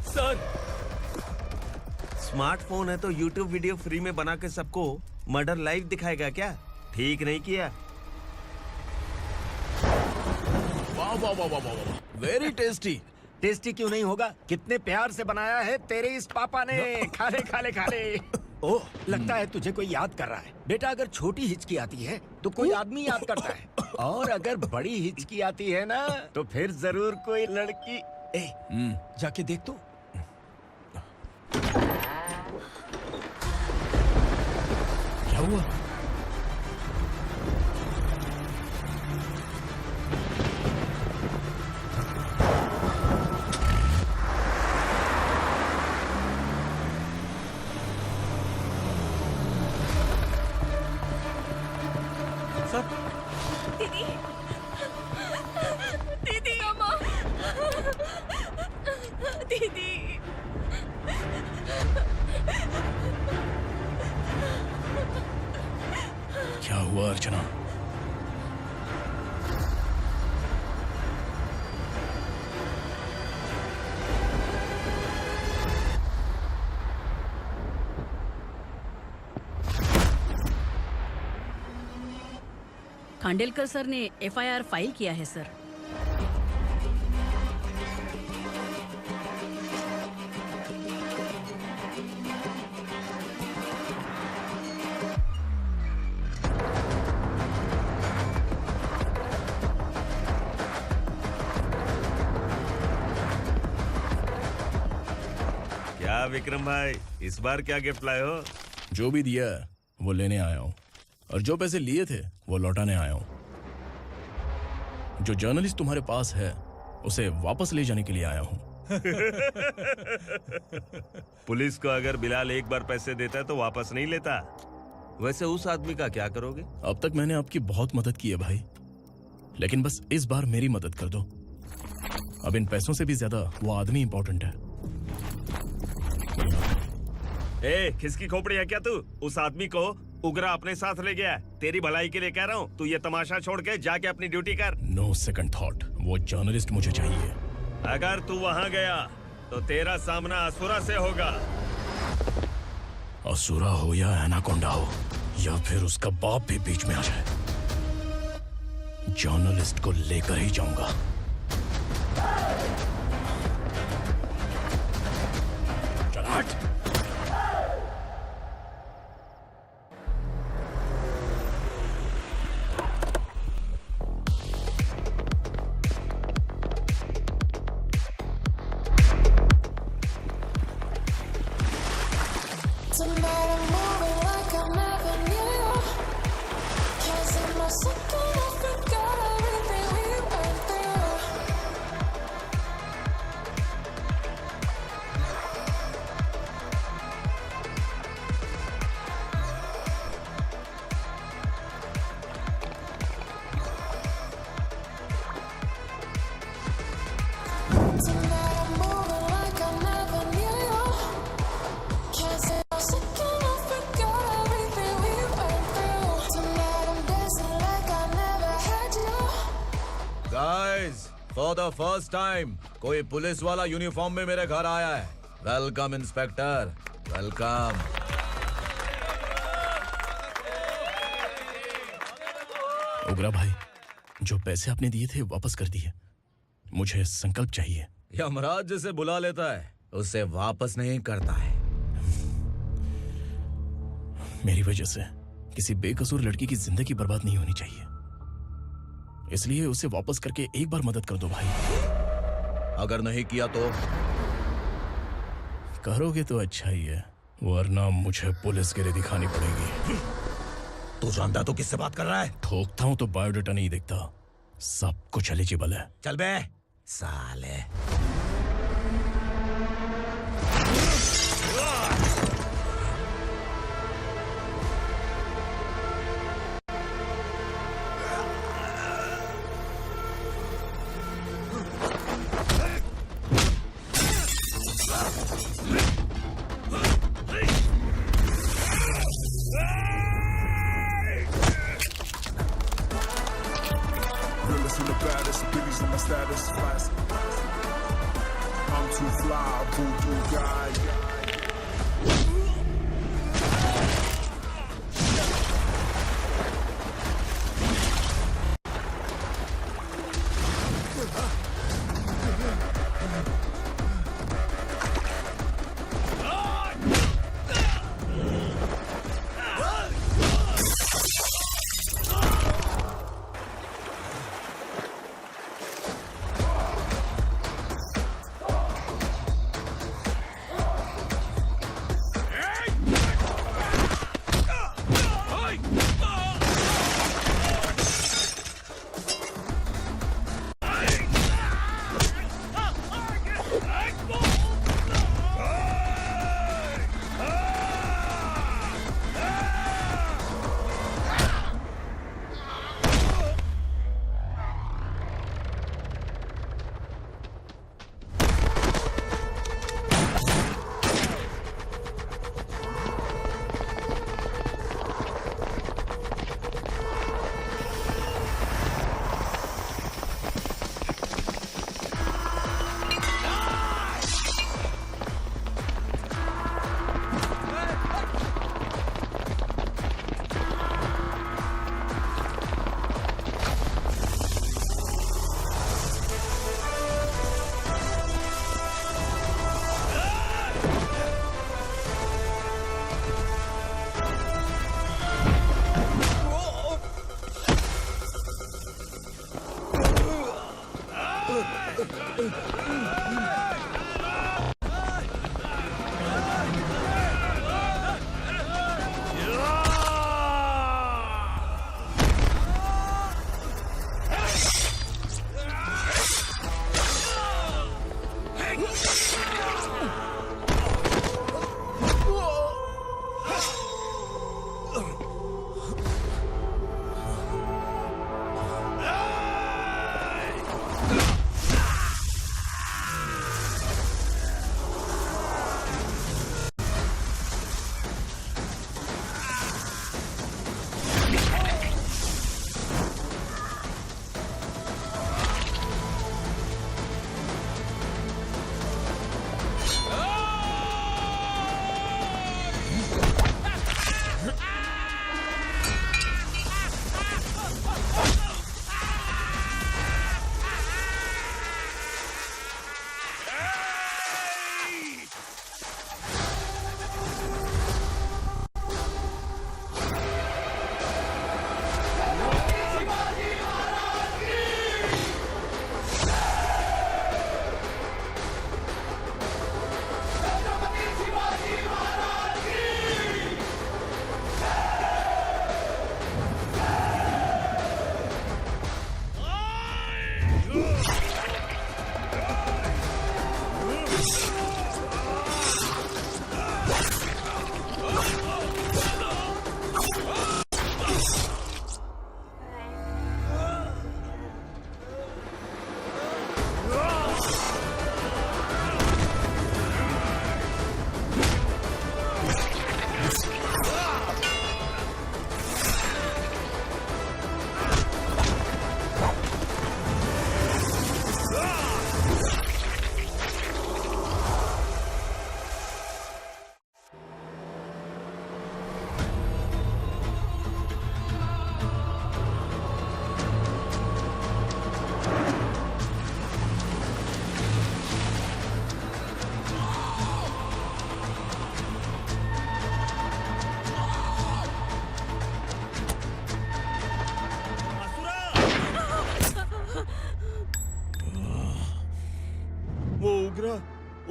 सर स्मार्टफोन है तो YouTube वीडियो फ्री में बना के सबको मर्डर लाइव दिखाएगा क्या? ठीक नहीं किया। वाह वाह वाह वाह वाह, वेरी टेस्टी। टेस्टी क्यों नहीं होगा? कितने प्यार से बनाया है तेरे इस पापा ने। खा ले खा ले खा ले। ओह, लगता है तुझे कोई याद कर रहा है। बेटा अगर छोटी हिचकी आती है तो कोई आदमी याद करता है, और अगर बड़ी हिचकी आती है ना तो फिर जरूर कोई लड़की। जाके देख तो। क्या हुआ? दीदी, दीदी, अम्मा, दीदी। क्या हुआ अर्चना? खांडेलकर सर ने एफआईआर फाइल किया है सर। क्या विक्रम भाई, इस बार क्या गिफ्ट लाए हो? जो भी दिया है वो लेने आया हूँ, और जो पैसे लिए थे वो लौटाने आया हूँ। जो जर्नलिस्ट तुम्हारे पास है उसे वापस ले जाने के लिए आया हूँ। पुलिस को अगर बिलाल एक बार पैसे देता है तो वापस नहीं लेता। वैसे उस आदमी का क्या करोगे? अब तक मैंने आपकी बहुत मदद की है भाई, लेकिन बस इस बार मेरी मदद कर दो। अब इन पैसों से भी ज्यादा वो आदमी इंपॉर्टेंट है। ए, किसकी खोपड़ी है क्या तू? उस आदमी को उगरा अपने साथ ले गया है। तेरी भलाई के लिए कह रहा हूँ, तू ये तमाशा छोड़ के जाके अपनी ड्यूटी कर। नो सेकंड थॉट, वो जर्नलिस्ट मुझे चाहिए। अगर तू वहाँ गया तो तेरा सामना असुरा से होगा। असुरा हो या एनाकोंडा हो या फिर उसका बाप भी बीच में आ जाए, जर्नलिस्ट को लेकर ही जाऊंगा। चल हट। फॉर द फर्स्ट टाइम कोई पुलिस वाला यूनिफॉर्म में मेरे घर आया है। Welcome inspector, welcome. उगरा भाई, जो पैसे आपने दिए थे वापस कर दिए। मुझे संकल्प चाहिए। यमराज जिसे बुला लेता है उसे वापस नहीं करता है। मेरी वजह से किसी बेकसूर लड़की की जिंदगी बर्बाद नहीं होनी चाहिए, इसलिए उसे वापस करके एक बार मदद कर दो भाई। अगर नहीं किया तो? करोगे तो अच्छा ही है, वरना मुझे पुलिस गिरी दिखानी पड़ेगी। तू जानता तो किससे बात कर रहा है? ठोकता हूं तो बायोडाटा नहीं दिखता, सब कुछ एलिजिबल है। चल बे साले।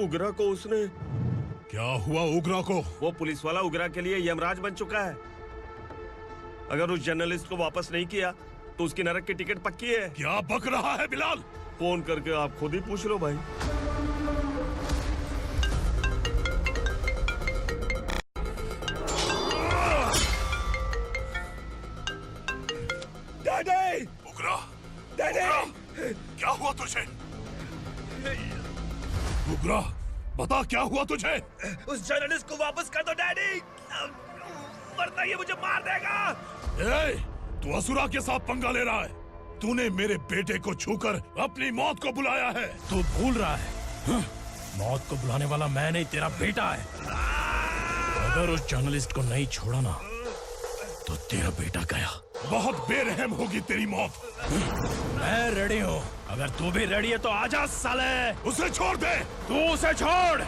उगरा को उसने। क्या हुआ उगरा को? वो पुलिस वाला उगरा के लिए यमराज बन चुका है। अगर उस जर्नलिस्ट को वापस नहीं किया तो उसकी नरक की टिकट पक्की है। क्या बक रहा है बिलाल? फोन करके आप खुद ही पूछ लो भाई। डैडी! उगरा! डैडी! क्या हुआ तुझे? उगरा, बता क्या हुआ तुझे? उस जर्नलिस्ट को वापस कर दो डैडी, वरना ये मुझे मार देगा। ए, तू असुरा के साथ पंगा ले रहा है। तूने मेरे बेटे को छूकर अपनी मौत को बुलाया है। तू भूल रहा है, मौत को बुलाने वाला मैं नहीं, तेरा बेटा है। अगर उस जर्नलिस्ट को नहीं छोड़ा ना तो तेरा बेटा गया। बहुत बेरहम होगी तेरी मौत। मैं रेडी हूँ, अगर तू भी रेडी है तो आजा साले। उसे छोड़ दे। तू उसे छोड़।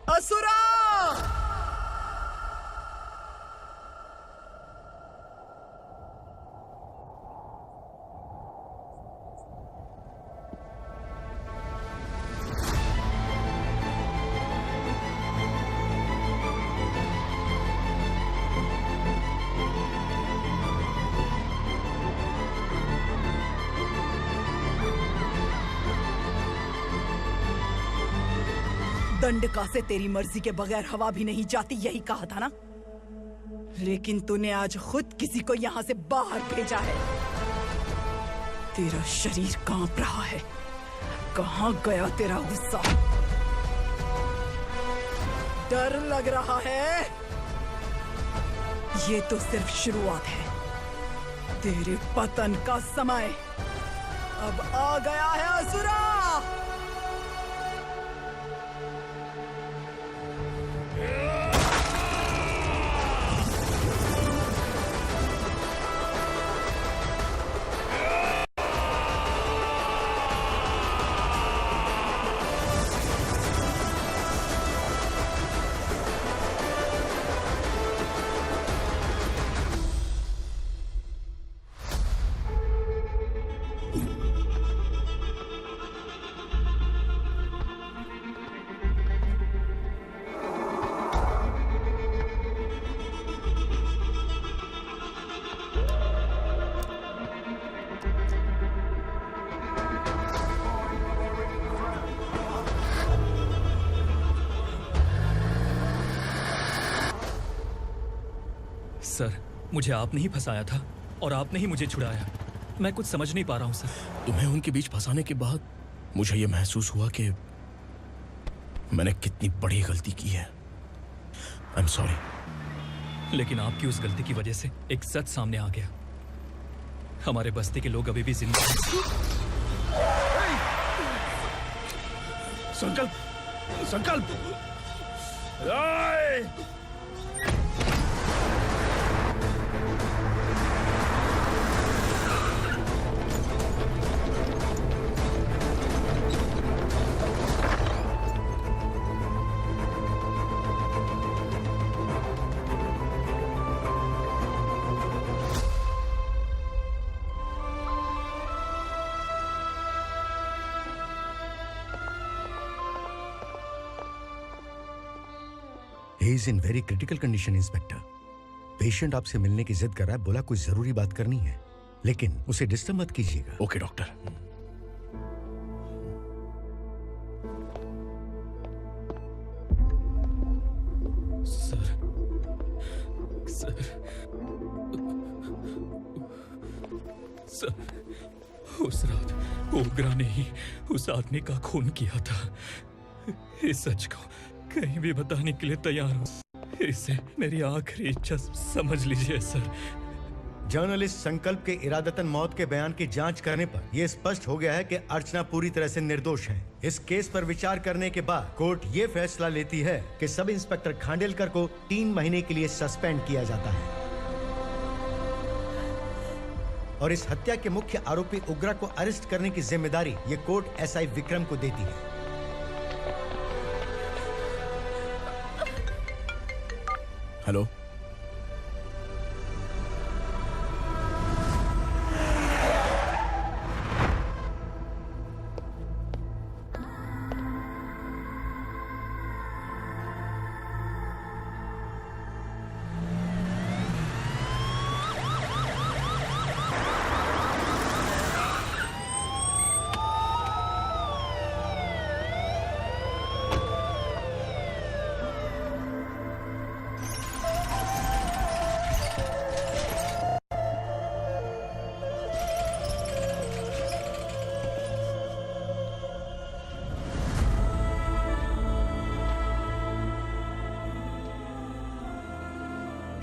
असुरा! दंडका से तेरी मर्जी के बगैर हवा भी नहीं जाती, यही कहा था ना? लेकिन तूने आज खुद किसी को यहाँ से बाहर भेजा है। तेरा शरीर कांप रहा है। कहाँ गया तेरा गुस्सा? डर लग रहा है? ये तो सिर्फ शुरुआत है। तेरे पतन का समय अब आ गया है असुरा। सर, मुझे आपने ही फंसाया था और आपने ही मुझे छुड़ाया। मैं कुछ समझ नहीं पा रहा हूँ सर। तुम्हें उनके बीच फंसाने के बाद मुझे ये महसूस हुआ कि मैंने कितनी बड़ी गलती की है। I am sorry. लेकिन आपकी उस गलती की वजह से एक सच सामने आ गया। हमारे बस्ती के लोग अभी भी जिंदा हैं। संकल्प, संकल्प। He is in very critical condition, inspector. Patient आपसे मिलने की जिद कर रहा है, बोला कुछ जरूरी बात करनी है, लेकिन उसे डिस्टर्ब मत कीजिएगा। Okay doctor. Sir, sir, sir, उस रात ओग्रा ने ही उस आदमी का खून किया था। इस सच को कहीं भी बताने के लिए तैयार हूँ। इसे मेरी आखिरी इच्छा समझ लीजिए सर। जर्नलिस्ट संकल्प के इरादतन मौत के बयान की जांच करने पर यह स्पष्ट हो गया है कि अर्चना पूरी तरह से निर्दोष है। इस केस पर विचार करने के बाद कोर्ट ये फैसला लेती है कि सब इंस्पेक्टर खांडेलकर को 3 महीने के लिए सस्पेंड किया जाता है और इस हत्या के मुख्य आरोपी उग्रा को अरेस्ट करने की जिम्मेदारी ये कोर्ट एसआई विक्रम को देती है। हेलो,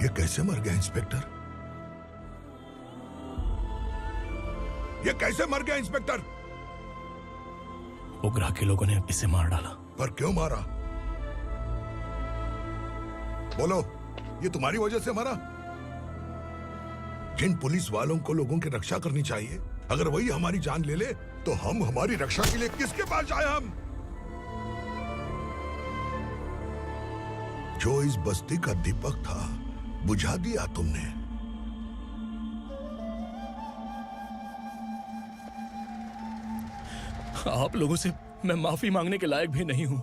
ये कैसे मर गया इंस्पेक्टर? ये कैसे मर गया इंस्पेक्टर? उग्रा के लोगों ने इसे मार डाला। पर क्यों मारा? बोलो, ये तुम्हारी वजह से मरा? जिन पुलिस वालों को लोगों की रक्षा करनी चाहिए, अगर वही हमारी जान ले ले तो हम हमारी रक्षा के लिए किसके पास जाए? हम जो इस बस्ती का दीपक था बुझा दिया तुमने। आप लोगों से मैं माफी मांगने के लायक भी नहीं हूं।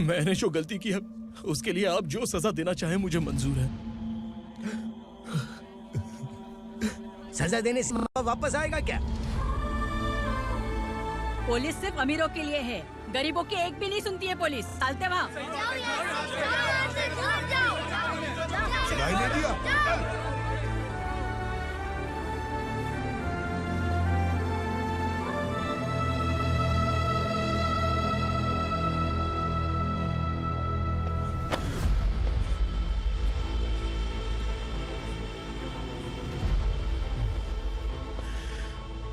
मैंने जो गलती की है उसके लिए आप जो सजा देना चाहें मुझे मंजूर है। सजा देने से वापस आएगा क्या? पुलिस सिर्फ अमीरों के लिए है, गरीबों की एक भी नहीं सुनती है पुलिस। चलते वहाँ। सुनाई नहीं दिया?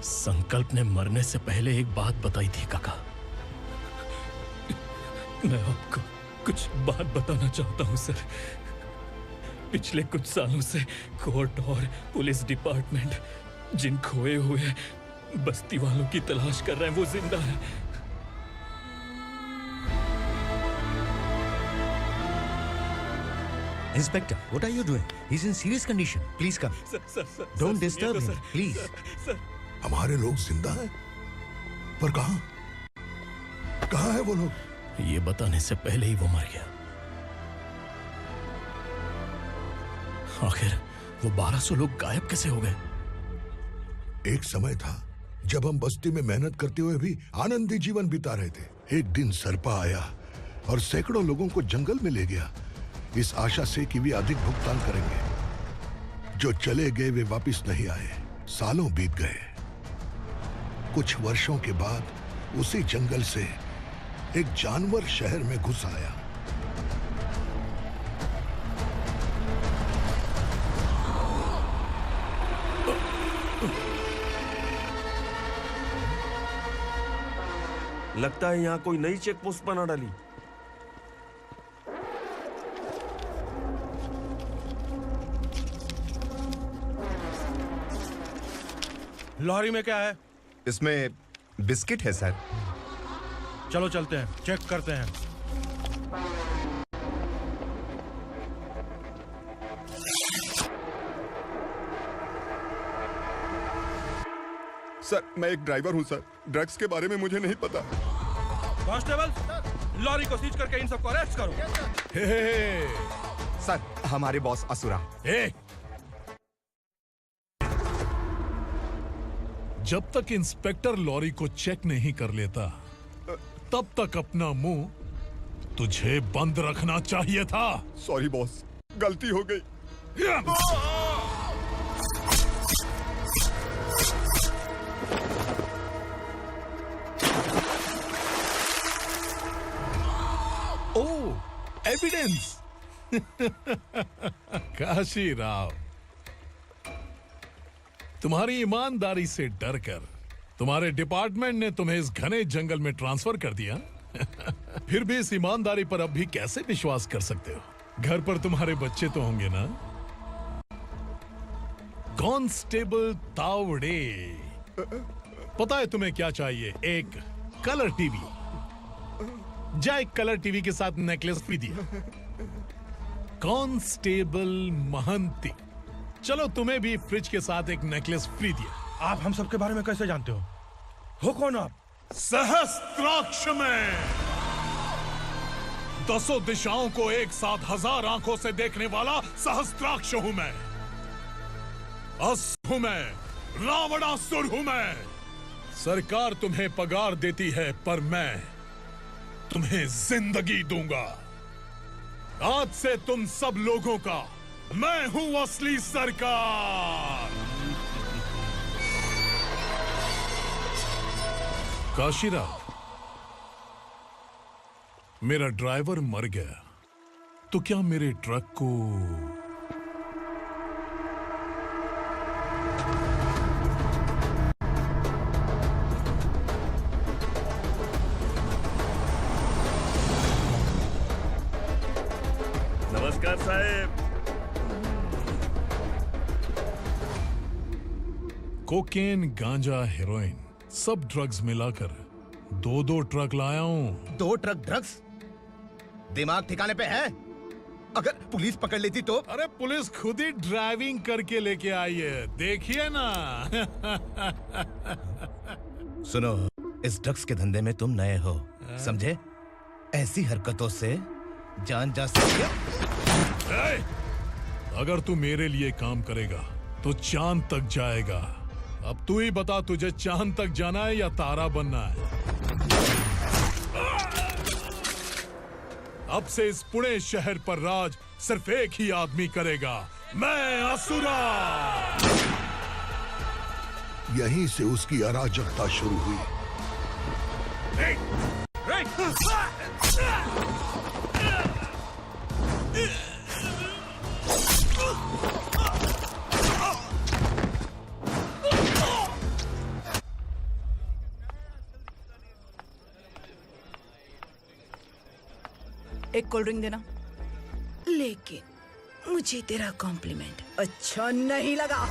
संकल्प ने मरने से पहले एक बात बताई थी काका। मैं आपको कुछ बात बताना चाहता हूं सर। पिछले कुछ सालों से कोर्ट और पुलिस डिपार्टमेंट जिन खोए हुए बस्ती वालों की तलाश कर रहे हैं वो जिंदा है। Inspector, what are you doing? He's in serious condition. Please come. Sir, Don't disturb him, please. हमारे लोग जिंदा हैं? पर कहां? कहां है वो लोग? ये बताने से पहले ही वो मर गया। आखिर वो 1200 लोग गायब कैसे हो गए? एक समय था जब हम बस्ती में मेहनत करते हुए भी आनंदी जीवन बिता रहे थे। एक दिन सरपा आया और सैकड़ों लोगों को जंगल में ले गया, इस आशा से कि वे अधिक भुगतान करेंगे। जो चले गए वे वापस नहीं आए। सालों बीत गए। कुछ वर्षों के बाद उसी जंगल से एक जानवर शहर में घुस आया। लगता है यहाँ कोई नई चेक पोस्ट बना डाली। लॉरी में क्या है? इसमें बिस्किट है सर। चलो चलते हैं, चेक करते हैं। सर, मैं एक ड्राइवर हूं सर। ड्रग्स के बारे में मुझे नहीं पता। कांस्टेबल, लॉरी को सीज करके इन सबको अरेस्ट करो। सर, हमारे बॉस असुरा। जब तक इंस्पेक्टर लॉरी को चेक नहीं कर लेता तब तक अपना मुंह तुझे बंद रखना चाहिए था। सॉरी बॉस, गलती हो गई। ओह, एविडेंस। काशी राव, तुम्हारी ईमानदारी से डरकर तुम्हारे डिपार्टमेंट ने तुम्हें इस घने जंगल में ट्रांसफर कर दिया। फिर भी इस ईमानदारी पर अब भी कैसे विश्वास कर सकते हो? घर पर तुम्हारे बच्चे तो होंगे ना? कांस्टेबल तावड़े, पता है तुम्हें क्या चाहिए? एक कलर टीवी। जा एक कलर टीवी के साथ नेकलेस भी दिया। कांस्टेबल महंती, चलो तुम्हें भी फ्रिज के साथ एक नेकलेस फ्री दिया। आप हम सबके बारे में कैसे जानते हो कौन आप? सहस्त्राक्ष में 10 दिशाओं को एक साथ 1000 आंखों से देखने वाला सहस्त्राक्ष हूं मैं। असुर हूं मैं, रावणासुर हूं मैं। सरकार तुम्हें पगार देती है, पर मैं तुम्हें जिंदगी दूंगा। आज से तुम सब लोगों का मैं हूं असली सरकार। काशीराव, मेरा ड्राइवर मर गया, तो क्या मेरे ट्रक को नमस्कार साहब। कोकेन, गांजा, हेरोइन, सब ड्रग्स मिलाकर 2 ट्रक लाया हूँ। 2 ट्रक ड्रग्स? दिमाग ठिकाने पे है? अगर पुलिस पकड़ लेती तो? अरे पुलिस खुद ही ड्राइविंग करके लेके आई है, देखिए ना। सुनो, इस ड्रग्स के धंधे में तुम नए हो, समझे? ऐसी हरकतों से जान जा सकती है। अगर तू मेरे लिए काम करेगा तो चांद तक जाएगा। अब तू ही बता, तुझे चांद तक जाना है या तारा बनना है? अब से इस पुणे शहर पर राज सिर्फ एक ही आदमी करेगा, मैं असुरा। यहीं से उसकी अराजकता शुरू हुई। एक कोल्ड ड्रिंक देना। लेकिन मुझे तेरा कॉम्प्लीमेंट अच्छा नहीं लगा।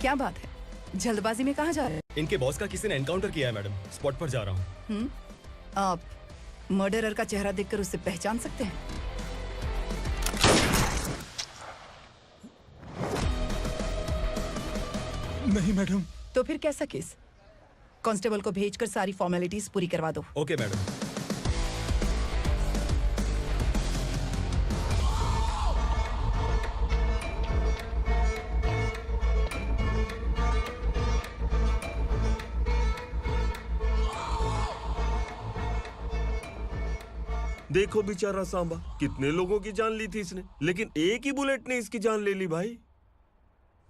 क्या बात है, जल्दबाजी में कहाँ जा रहे हैं? इनके बॉस का किसी ने एनकाउंटर किया है मैडम, स्पॉट पर जा रहा हूँ। आप मर्डरर का चेहरा देखकर उसे पहचान सकते हैं? नहीं मैडम। तो फिर कैसा केस? कांस्टेबल को भेजकर सारी फॉर्मेलिटीज पूरी करवा दो। Okay madam. देखो बेचारा सांबा, कितने लोगों की जान ली थी इसने, लेकिन एक ही बुलेट ने इसकी जान ले ली भाई।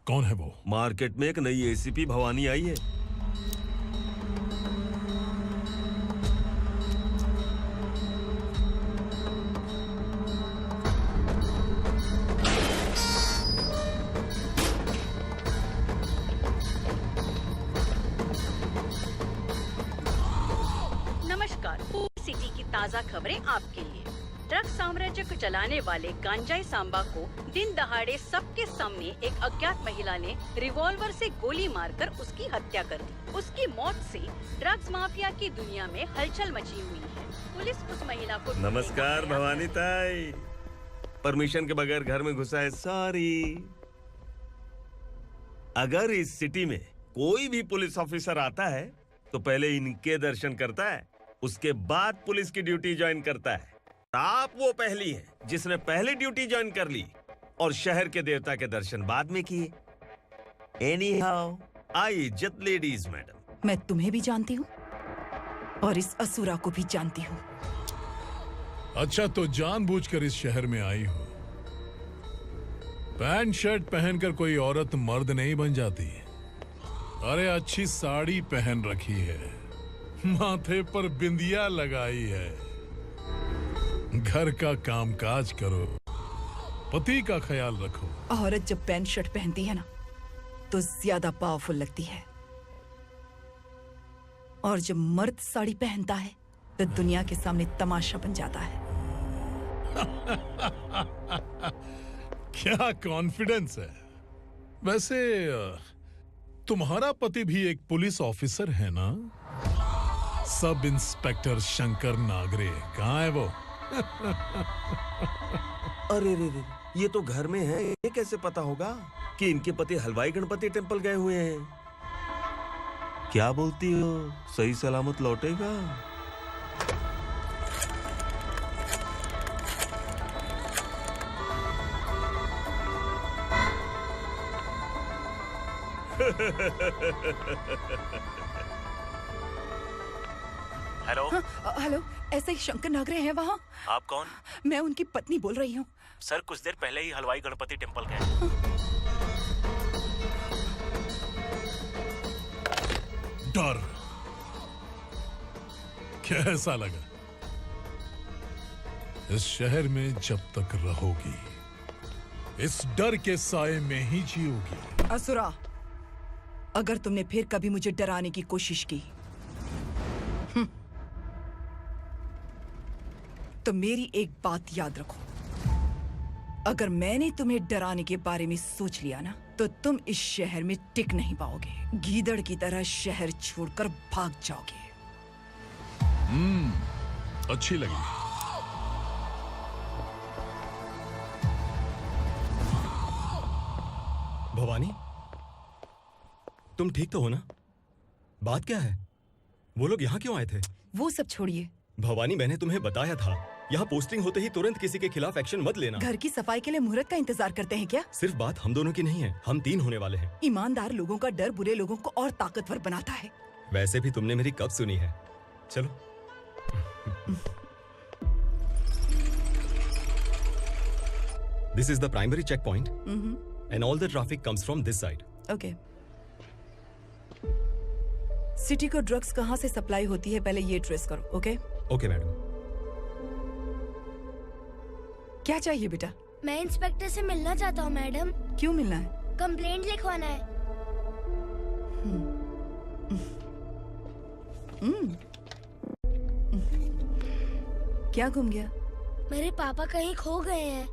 कौन है वो? मार्केट में एक नई एसीपी भवानी आई है। नमस्कार, सिटी की ताज़ा खबरें आपके लिए। ड्रग साम्राज्य को चलाने वाले गांजाई सांबा को दिन दहाड़े सबके सामने एक अज्ञात महिला ने रिवॉल्वर से गोली मारकर उसकी हत्या कर दी। उसकी मौत से ड्रग्स माफिया की दुनिया में हलचल मची हुई है। पुलिस उस महिला को नमस्कार भवानी ताई। परमिशन के बगैर घर में घुसा है, सॉरी। अगर इस सिटी में कोई भी पुलिस ऑफिसर आता है तो पहले इनके दर्शन करता है, उसके बाद पुलिस की ड्यूटी ज्वाइन करता है। आप वो पहली हैं जिसने पहले ड्यूटी ज्वाइन कर ली और शहर के देवता के दर्शन बाद में किए। एनीहाउ, आई इज्जत लेडीज मैडम। मैं तुम्हें भी जानती हूँ और इस असुरा को भी जानती हूँ। अच्छा, तो जानबूझकर इस शहर में आई हो। पैंट शर्ट पहनकर कोई औरत मर्द नहीं बन जाती। अरे अच्छी साड़ी पहन रखी है, माथे पर बिंदिया लगाई है, घर का कामकाज करो, पति का ख्याल रखो। औरत जब पैंट शर्ट पहनती है ना तो ज्यादा पावरफुल लगती है, और जब मर्द साड़ी पहनता है तो दुनिया के सामने तमाशा बन जाता है। क्या कॉन्फिडेंस है। वैसे तुम्हारा पति भी एक पुलिस ऑफिसर है ना? सब इंस्पेक्टर शंकर नागरे, कहाँ है वो? अरे रे रे, ये तो घर में है, ये कैसे पता होगा कि इनके पति हलवाई गणपति टेम्पल गए हुए हैं? क्या बोलती हो, सही सलामत लौटेगा? हेलो। हेलो, ऐसे ही शंकर नागरे हैं वहाँ? आप कौन? मैं उनकी पत्नी बोल रही हूँ। सर कुछ देर पहले ही हलवाई गणपति टेम्पल गए। डर कैसा लगा? इस शहर में जब तक रहोगी इस डर के साए में ही जियोगी। असुरा, अगर तुमने फिर कभी मुझे डराने की कोशिश की तो मेरी एक बात याद रखो, अगर मैंने तुम्हें डराने के बारे में सोच लिया ना तो तुम इस शहर में टिक नहीं पाओगे। गीदड़ की तरह शहर छोड़कर भाग जाओगे। अच्छी लगी। भवानी, तुम ठीक तो हो ना? बात क्या है? वो लोग यहाँ क्यों आए थे? वो सब छोड़िए। भवानी, मैंने तुम्हें बताया था, यहाँ पोस्टिंग होते ही तुरंत किसी के खिलाफ एक्शन मत लेना। घर की सफाई के लिए मुहूर्त का इंतजार करते हैं क्या? सिर्फ बात हम दोनों की नहीं है, हम 3 होने वाले हैं। ईमानदार लोगों का डर बुरे लोगों को और ताकतवर बनाता है। वैसे भी तुमने मेरी कब सुनी है। चलो। This is the primary checkpoint, and all the traffic comes from this side. Okay. City को ड्रग्स कहाँ से सप्लाई होती है पहले ये ट्रेस करो, ओके? Okay madam. क्या चाहिए बेटा? मैं इंस्पेक्टर से मिलना चाहता हूँ मैडम। क्यों मिलना है? कंप्लेंट लिखवाना है। क्या घूम गया? मेरे पापा कहीं खो गए हैं।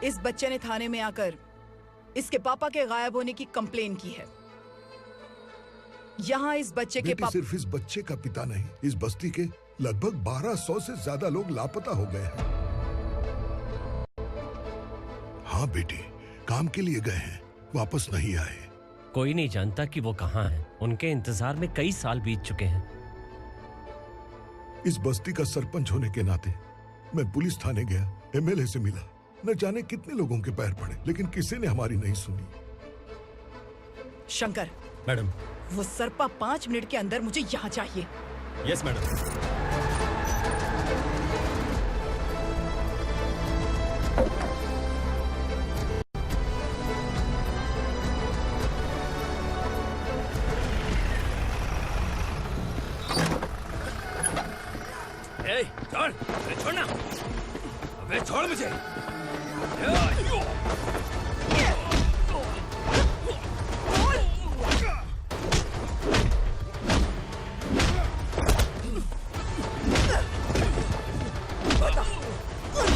इस बच्चे ने थाने में आकर इसके पापा के गायब होने की कंप्लेन की है। यहाँ इस बच्चे के पापा सिर्फ इस बच्चे का पिता नहीं, इस बस्ती के लगभग 1200 से ज्यादा लोग लापता हो गए हैं। हाँ बेटी, काम के लिए गए हैं, वापस नहीं आए। कोई नहीं जानता कि वो कहाँ हैं। उनके इंतजार में कई साल बीत चुके हैं। इस बस्ती का सरपंच होने के नाते मैं पुलिस थाने गया, एमएलए से मिला, न जाने कितने लोगों के पैर पड़े, लेकिन किसी ने हमारी नहीं सुनी। शंकर। मैडम। वो सरपा 5 मिनट के अंदर मुझे यहाँ चाहिए। Yes madam. छोड़, अरे छोड़ना, अबे छोड़ मुझे।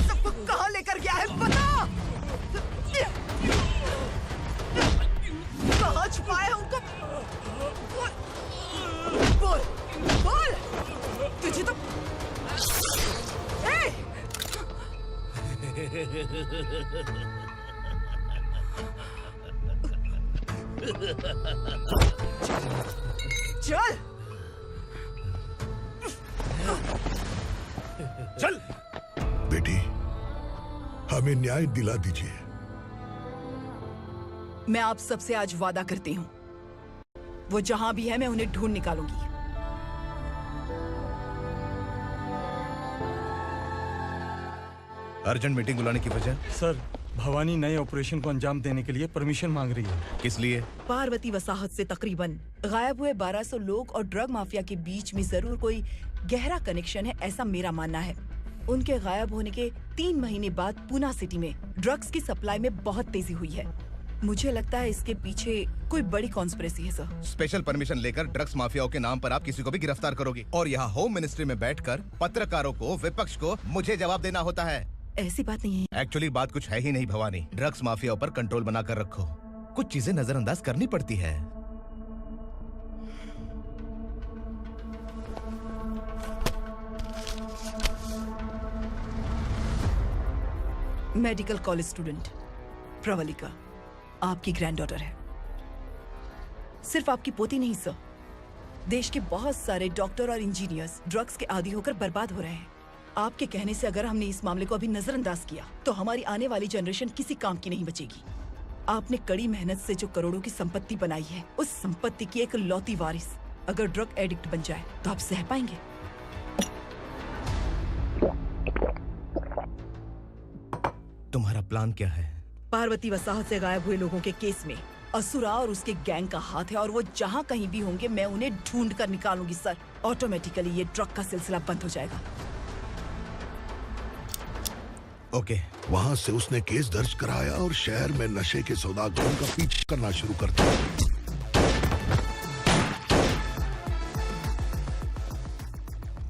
सबको कहाँ लेकर गया है बता। कहाँ छुपाया है उनको? बोल, बोल। तुझे तो चल चल बेटी, हमें न्याय दिला दीजिए। मैं आप सबसे आज वादा करती हूँ, वो जहां भी है मैं उन्हें ढूंढ निकालूंगी। अर्जेंट मीटिंग बुलाने की वजह? सर, भवानी नए ऑपरेशन को अंजाम देने के लिए परमिशन मांग रही है। किस लिए? पार्वती वसाहत से तकरीबन गायब हुए 1200 लोग और ड्रग माफिया के बीच में जरूर कोई गहरा कनेक्शन है, ऐसा मेरा मानना है। उनके गायब होने के 3 महीने बाद पूना सिटी में ड्रग्स की सप्लाई में बहुत तेजी हुई है। मुझे लगता है इसके पीछे कोई बड़ी कॉन्स्पिरेसी है सर। स्पेशल परमिशन लेकर ड्रग्स माफियाओं के नाम पर आप किसी को भी गिरफ्तार करोगे और यहाँ होम मिनिस्ट्री में बैठकर पत्रकारों को, विपक्ष को मुझे जवाब देना होता है। ऐसी बात नहीं है। एक्चुअली बात कुछ है ही नहीं भवानी। ड्रग्स माफियाओं पर कंट्रोल बनाकर रखो, कुछ चीजें नजरअंदाज करनी पड़ती है। मेडिकल कॉलेज स्टूडेंट प्रवलिका आपकी ग्रैंडडॉटर है। सिर्फ आपकी पोती नहीं सर, देश के बहुत सारे डॉक्टर और इंजीनियर्स ड्रग्स के आदी होकर बर्बाद हो रहे हैं। आपके कहने से अगर हमने इस मामले को अभी नजरअंदाज किया तो हमारी आने वाली जनरेशन किसी काम की नहीं बचेगी। आपने कड़ी मेहनत से जो करोड़ों की संपत्ति बनाई है, उस संपत्ति की एक लौती वारिस अगर ड्रग एडिक्ट बन जाए तो आप सह पाएंगे? तुम्हारा प्लान क्या है? पार्वती वसाहत से गायब हुए लोगों के केस में असुरा और उसके गैंग का हाथ है और वो जहाँ कहीं भी होंगे मैं उन्हें ढूंढ कर निकालूंगी सर। ऑटोमेटिकली ये ड्रग का सिलसिला बंद हो जाएगा। ओके। वहाँ से उसने केस दर्ज कराया और शहर में नशे के सौदागरों का पीछा करना शुरू कर दिया।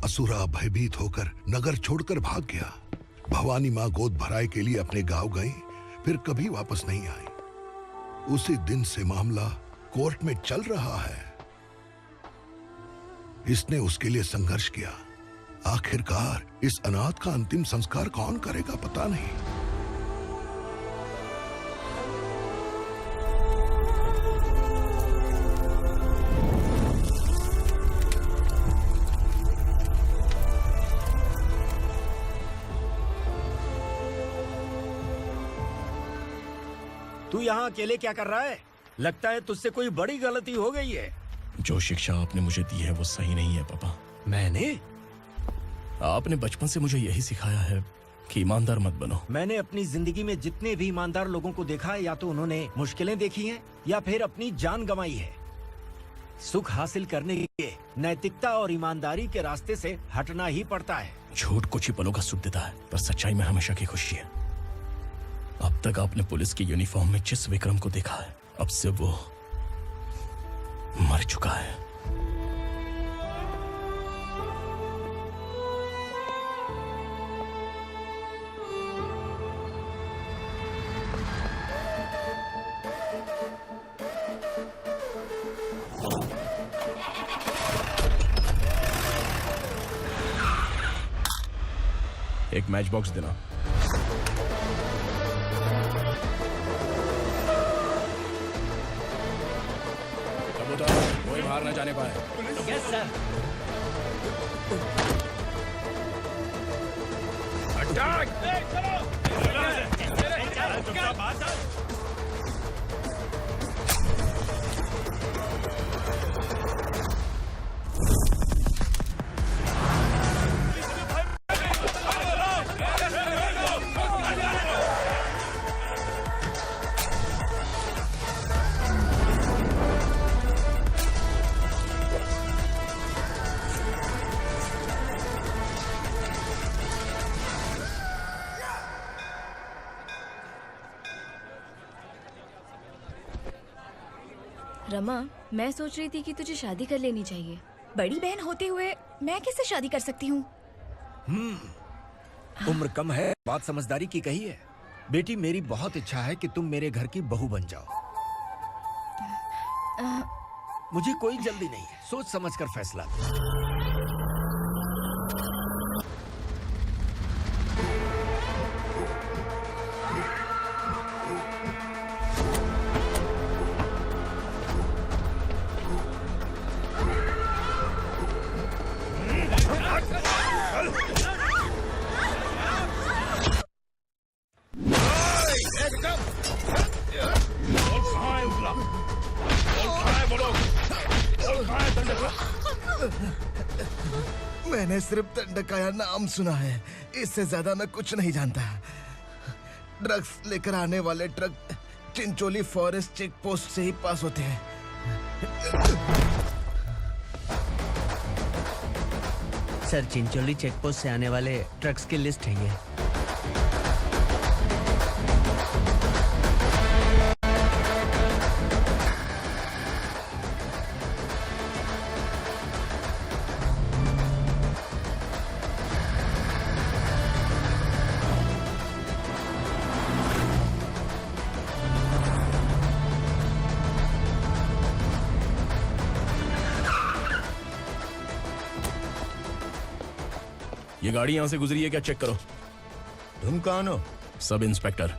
असुरा भयभीत होकर नगर छोड़कर भाग गया। भवानी माँ गोद भराई के लिए अपने गांव गई, फिर कभी वापस नहीं आई। उसी दिन से मामला कोर्ट में चल रहा है। इसने उसके लिए संघर्ष किया। आखिरकार इस अनाथ का अंतिम संस्कार कौन करेगा पता नहीं। तू यहाँ अकेले क्या कर रहा है? लगता है तुझसे कोई बड़ी गलती हो गई है। जो शिक्षा आपने मुझे दी है वो सही नहीं है पापा। मैंने? आपने बचपन से मुझे यही सिखाया है कि ईमानदार मत बनो। मैंने अपनी जिंदगी में जितने भी ईमानदार लोगों को देखा है, या तो उन्होंने मुश्किलें देखी हैं या फिर अपनी जान गंवाई है। सुख हासिल करने के लिए नैतिकता और ईमानदारी के रास्ते से हटना ही पड़ता है। झूठ कुछ ही पलों का सुख देता है, पर सच्चाई में हमेशा की खुशी है। अब तक आपने पुलिस की यूनिफॉर्म में जिस विक्रम को देखा है, अब से वो मर चुका है। एक मैच बॉक्स देना। कोई बाहर न जाने पाए। Yes sir. अटैक! रमा, मैं सोच रही थी कि तुझे शादी कर लेनी चाहिए। बड़ी बहन होते हुए मैं कैसे शादी कर सकती हूँ? उम्र कम है, बात समझदारी की कही है। बेटी, मेरी बहुत इच्छा है कि तुम मेरे घर की बहू बन जाओ। मुझे कोई जल्दी नहीं है, सोच समझ कर फैसला लो। मैंने सिर्फ दंडकाया नाम सुना है, इससे ज्यादा मैं कुछ नहीं जानता। ड्रग्स लेकर आने वाले truck Chincholi forest check post से ही पास होते हैं। सर, चिंचोली चेक पोस्ट से आने वाले ट्रक्स की लिस्ट है ये। ये गाड़ी यहाँ से गुजरी है क्या, चेक करो। तुम कौन हो? Sub inspector.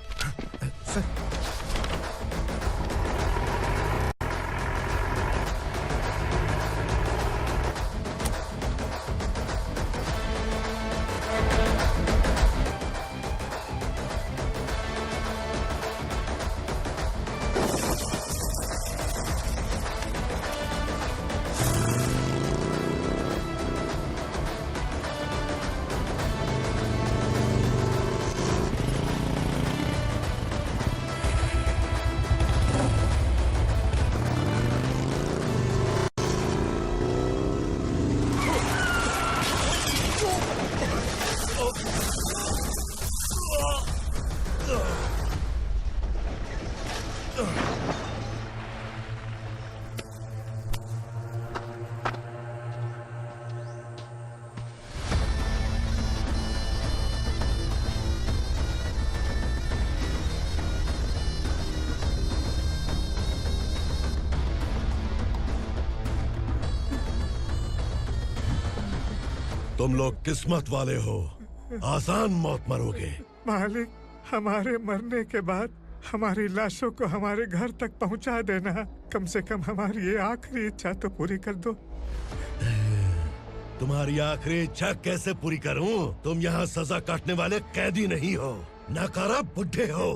तुम लोग किस्मत वाले हो, आसान मौत मरोगे। मालिक, हमारे मरने के बाद हमारी लाशों को हमारे घर तक पहुंचा देना। कम से कम हमारी ये आखिरी इच्छा तो पूरी कर दो। तुम्हारी आखिरी इच्छा कैसे पूरी करूं? तुम यहाँ सजा काटने वाले कैदी नहीं हो, नकारा बुड्ढे हो।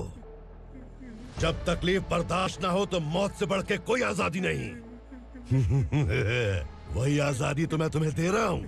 जब तकलीफ बर्दाश्त ना हो तो मौत से बढ़ के कोई आजादी नहीं। वही आजादी तो मैं तुम्हें दे रहा हूँ।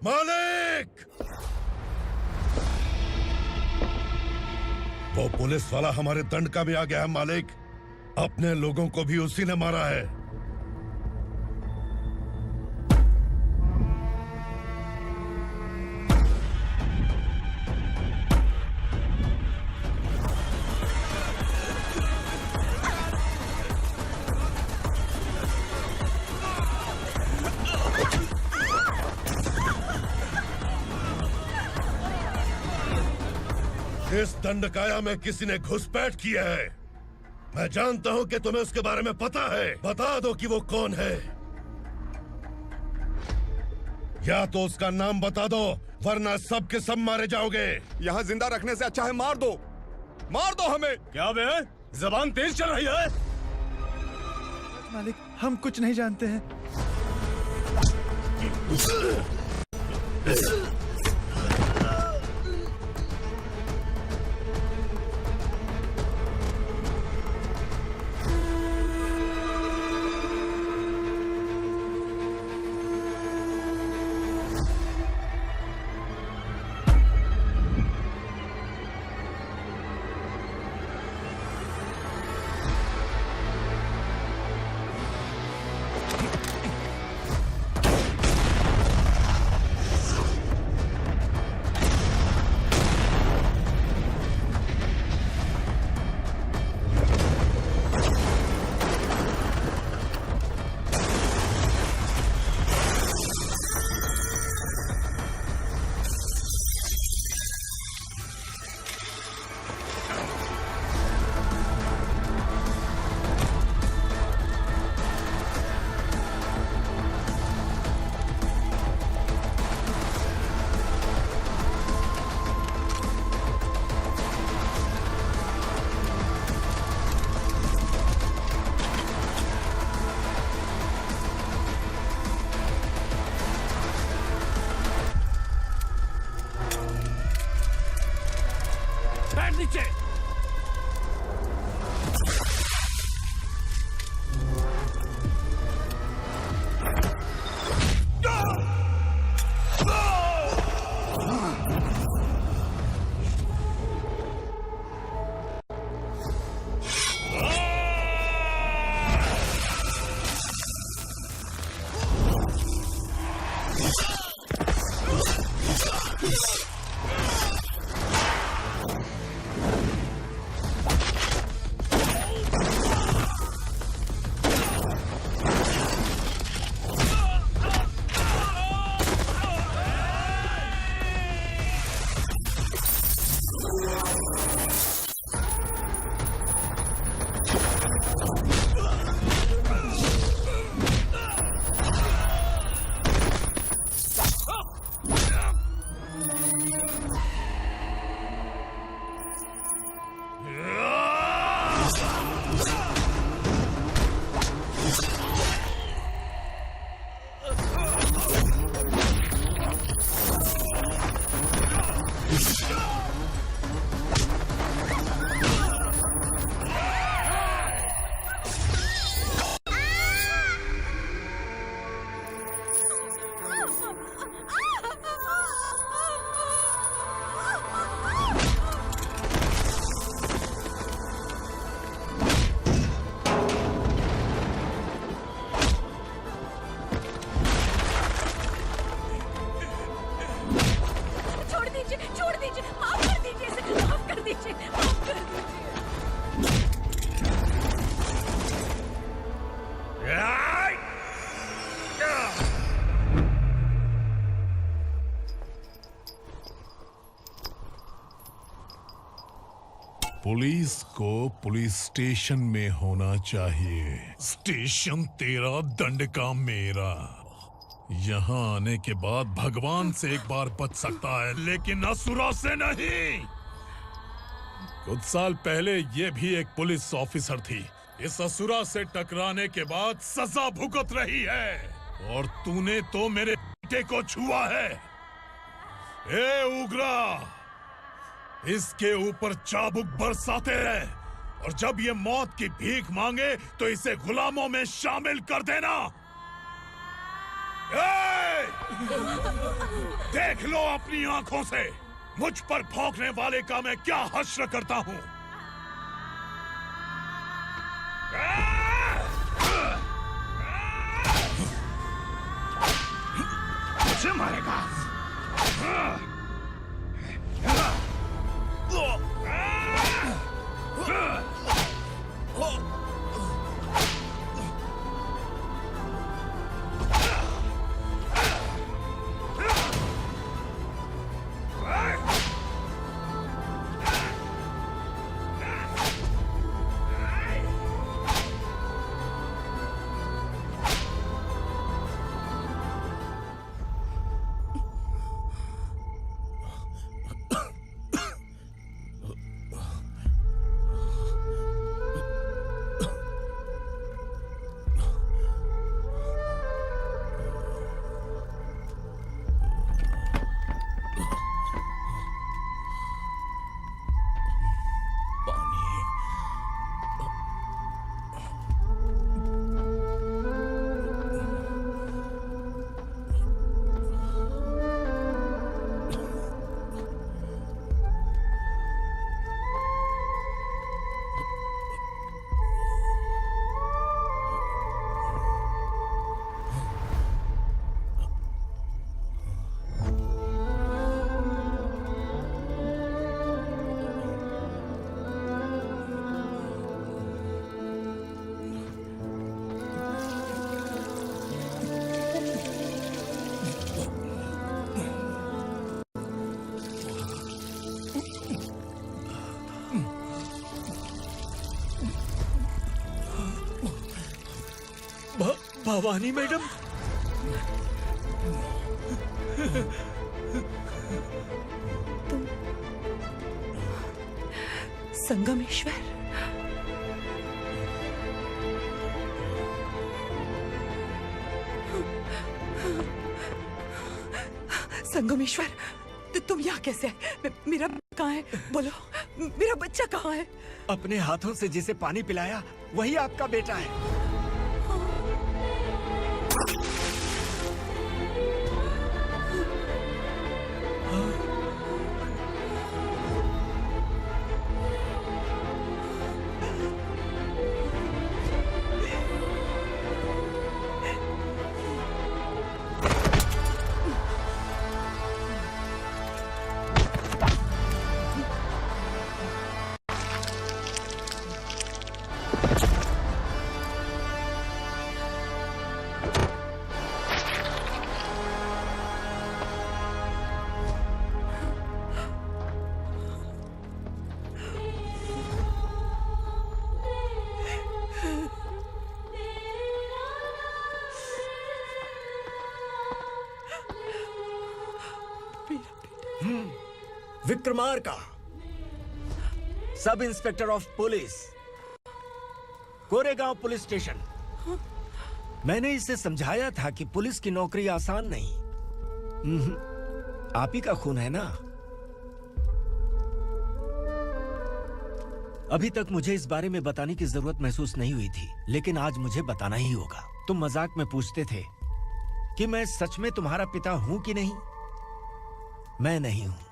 मालिक! वो पुलिस वाला हमारे दंडका में आ गया है मालिक। अपने लोगों को भी उसी ने मारा है। इस दंडकाया में किसी ने घुसपैठ किया है। मैं जानता हूं कि तुम्हें उसके बारे में पता है। बता दो कि वो कौन है। या तो उसका नाम बता दो, वरना सब के सब मारे जाओगे। यहाँ जिंदा रखने से अच्छा है मार दो हमें। क्या बे? जबान तेज चल रही है। मालिक, हम कुछ नहीं जानते हैं। पुलिस को पुलिस स्टेशन में होना चाहिए। स्टेशन तेरा, दंड का मेरा। यहाँ आने के बाद भगवान से एक बार बच सकता है, लेकिन असुरा से नहीं। कुछ साल पहले ये भी एक पुलिस ऑफिसर थी। इस असुरा से टकराने के बाद सजा भुगत रही है, और तूने तो मेरे बेटे को छुआ है। ए उग्रा, इसके ऊपर चाबुक बरसाते रहे, और जब ये मौत की भीख मांगे तो इसे गुलामों में शामिल कर देना। देख लो अपनी आंखों से मुझ पर भौंकने वाले का मैं क्या हश्र करता हूं। मुझे मारेगा। भवानी मैडम। संगमेश्वर, संगमेश्वर, तुम यहाँ कैसे आए? मेरा कहाँ है? बोलो, मेरा बच्चा कहाँ है? अपने हाथों से जिसे पानी पिलाया वही आपका बेटा है। Vikramarka, sub inspector of police, Koregaon police station. मैंने इसे समझाया था कि पुलिस की नौकरी आसान नहीं। आप ही का खून है ना। अभी तक मुझे इस बारे में बताने की जरूरत महसूस नहीं हुई थी, लेकिन आज मुझे बताना ही होगा। तुम मजाक में पूछते थे कि मैं सच में तुम्हारा पिता हूं कि नहीं। मैं नहीं हूं।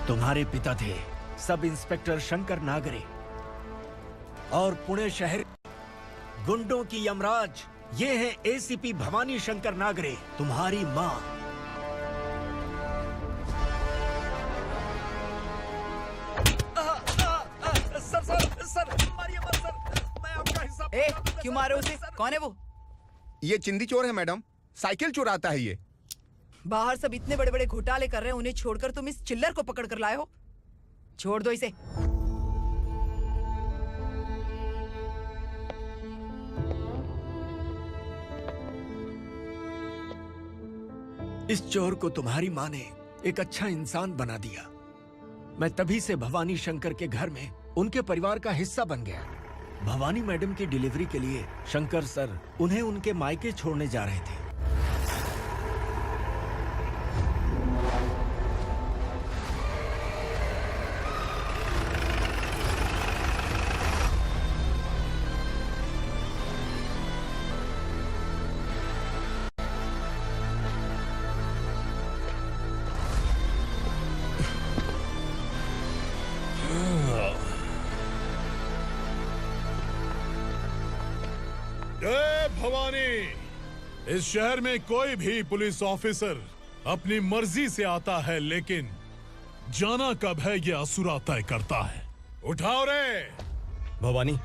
तुम्हारे पिता थे सब इंस्पेक्टर शंकर नागरे, और पुणे शहर गुंडों की यमराज ये है एसीपी भवानी शंकर नागरे, तुम्हारी मां। सर, मारिए मत सर, मैं आपका हिस्सा। क्यों मारे उसे? कौन है वो? ये चिंदी चोर है मैडम, साइकिल चुराता है ये। बाहर सब इतने बड़े बड़े घोटाले कर रहे हैं, उन्हें छोड़कर तुम इस चिल्लर को पकड़ कर लाए हो। छोड़ दो इसे। इस चोर को तुम्हारी माँ ने एक अच्छा इंसान बना दिया। मैं तभी से भवानी शंकर के घर में उनके परिवार का हिस्सा बन गया। भवानी मैडम की डिलीवरी के लिए शंकर सर उन्हें उनके मायके छोड़ने जा रहे थे। जय भवानी। इस शहर में कोई भी पुलिस ऑफिसर अपनी मर्जी से आता है, लेकिन जाना कब है ये असुरा तय करता है। उठाओ रे। भवानी,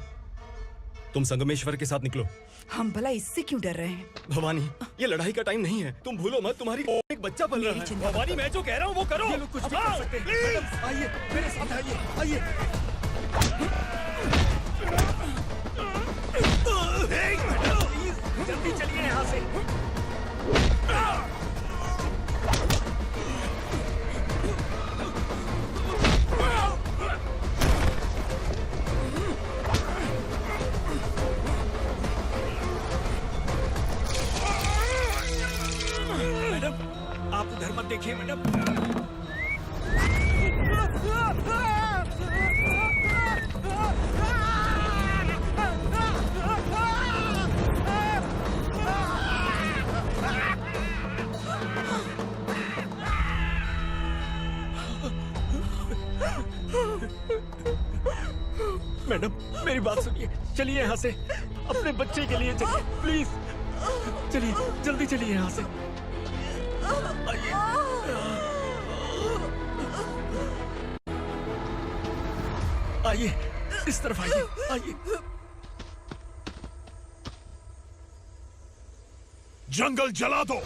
तुम संगमेश्वर के साथ निकलो। हम भला इससे क्यों डर रहे हैं? भवानी, ये लड़ाई का टाइम नहीं है। तुम भूलो मत, तुम्हारी एक बच्चा पल रहा है। भवानी, मैं जो कह रहा हूँ वो करो। ये लोग कुछ भी कर सकते हैं। आइए मेरे साथ, आइए। जल्दी चलिए यहाँ से। मैडम, आप उधर मत देखिए मैडम। मैडम, मेरी बात सुनिए। चलिए यहाँ से, अपने बच्चे के लिए चलिए, प्लीज। चलिए, जल्दी चलिए यहाँ से। आइए, इस तरफ आइए, आइए। जंगल जला दो।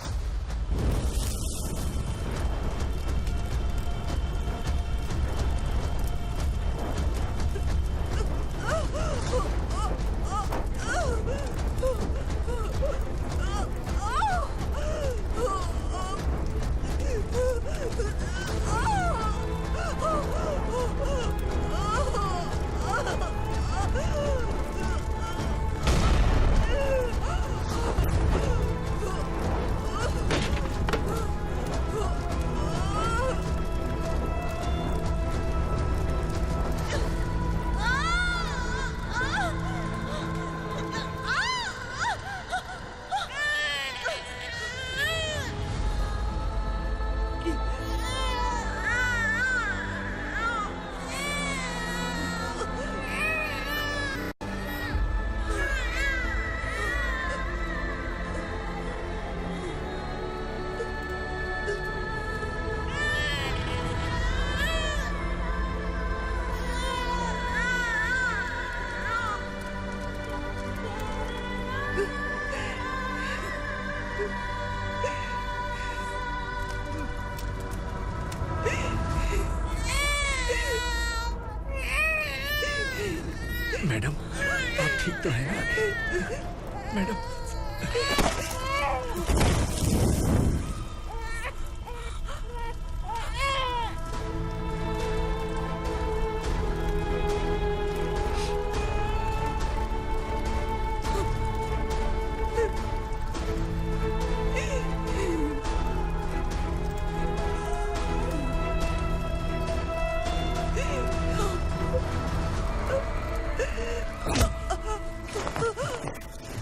तो है ना मैडम?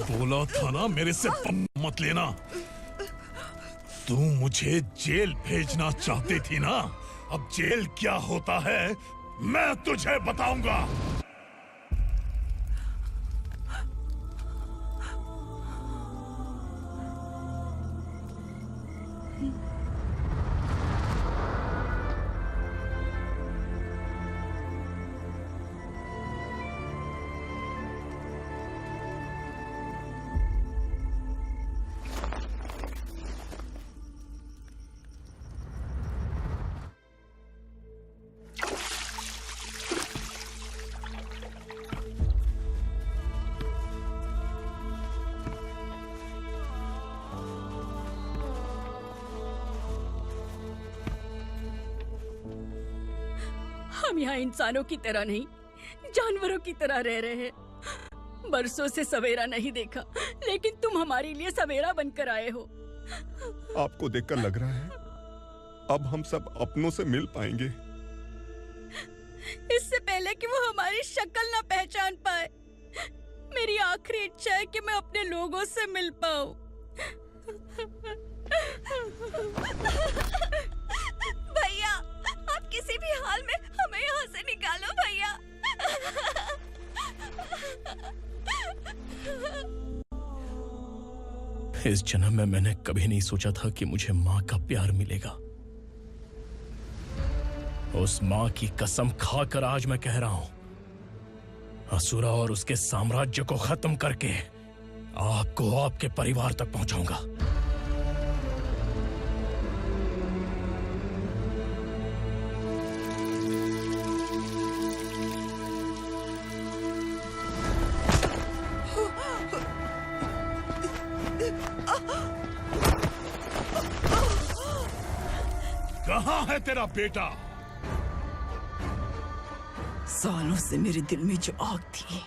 बोला था ना मेरे से मत लेना। तू मुझे जेल भेजना चाहती थी ना? अब जेल क्या होता है मैं तुझे बताऊंगा। हम यहाँ इंसानों की तरह नहीं, जानवरों की तरह रह रहे हैं। बरसों से सवेरा नहीं देखा, लेकिन तुम हमारे लिए सवेरा बनकर आए हो। आपको देखकर लग रहा है अब हम सब अपनों से मिल पाएंगे। इससे पहले कि वो हमारी शक्ल ना पहचान पाए, मेरी आखिरी इच्छा है कि मैं अपने लोगों से मिल पाऊं। भैया, आप किसी भी हाल में हमें यहाँ से निकालो भैया। इस जन्म में मैंने कभी नहीं सोचा था कि मुझे माँ का प्यार मिलेगा। उस माँ की कसम खाकर आज मैं कह रहा हूं, असुरा और उसके साम्राज्य को खत्म करके आपको आपके परिवार तक पहुंचाऊंगा। कहाँ है तेरा बेटा? सालों से मेरे दिल में जो आग थी,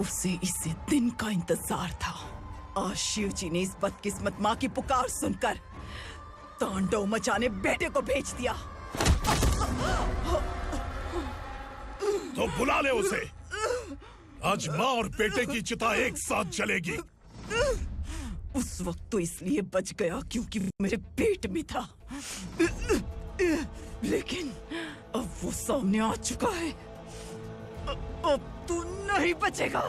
उसे इसी दिन का इंतजार था। आज शिव जी ने इस बदकिस्मत माँ की पुकार सुनकर तांडव मचाने बेटे को भेज दिया। तो बुला ले उसे। आज माँ और बेटे की चिता एक साथ जलेगी। उस वक्त तो इसलिए बच गया क्योंकि वो मेरे पेट में था, लेकिन अब वो सामने आ चुका है। अब तू नहीं बचेगा।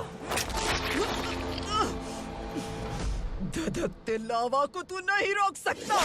धधकते लावा को तू नहीं रोक सकता।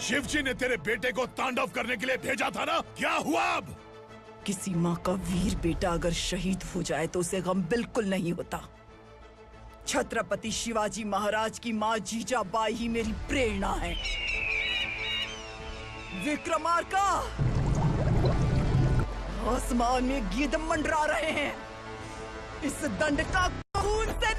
शिवजी ने तेरे बेटे को तांडव करने के लिए भेजा था ना, क्या हुआ अब? किसी माँ का वीर बेटा अगर शहीद हो जाए तो उसे गम बिल्कुल नहीं होता। छत्रपति शिवाजी महाराज की माँ जीजाबाई ही मेरी प्रेरणा है। विक्रमार्का, आसमान में गिद्ध मंडरा रहे हैं। इस दंड का खून से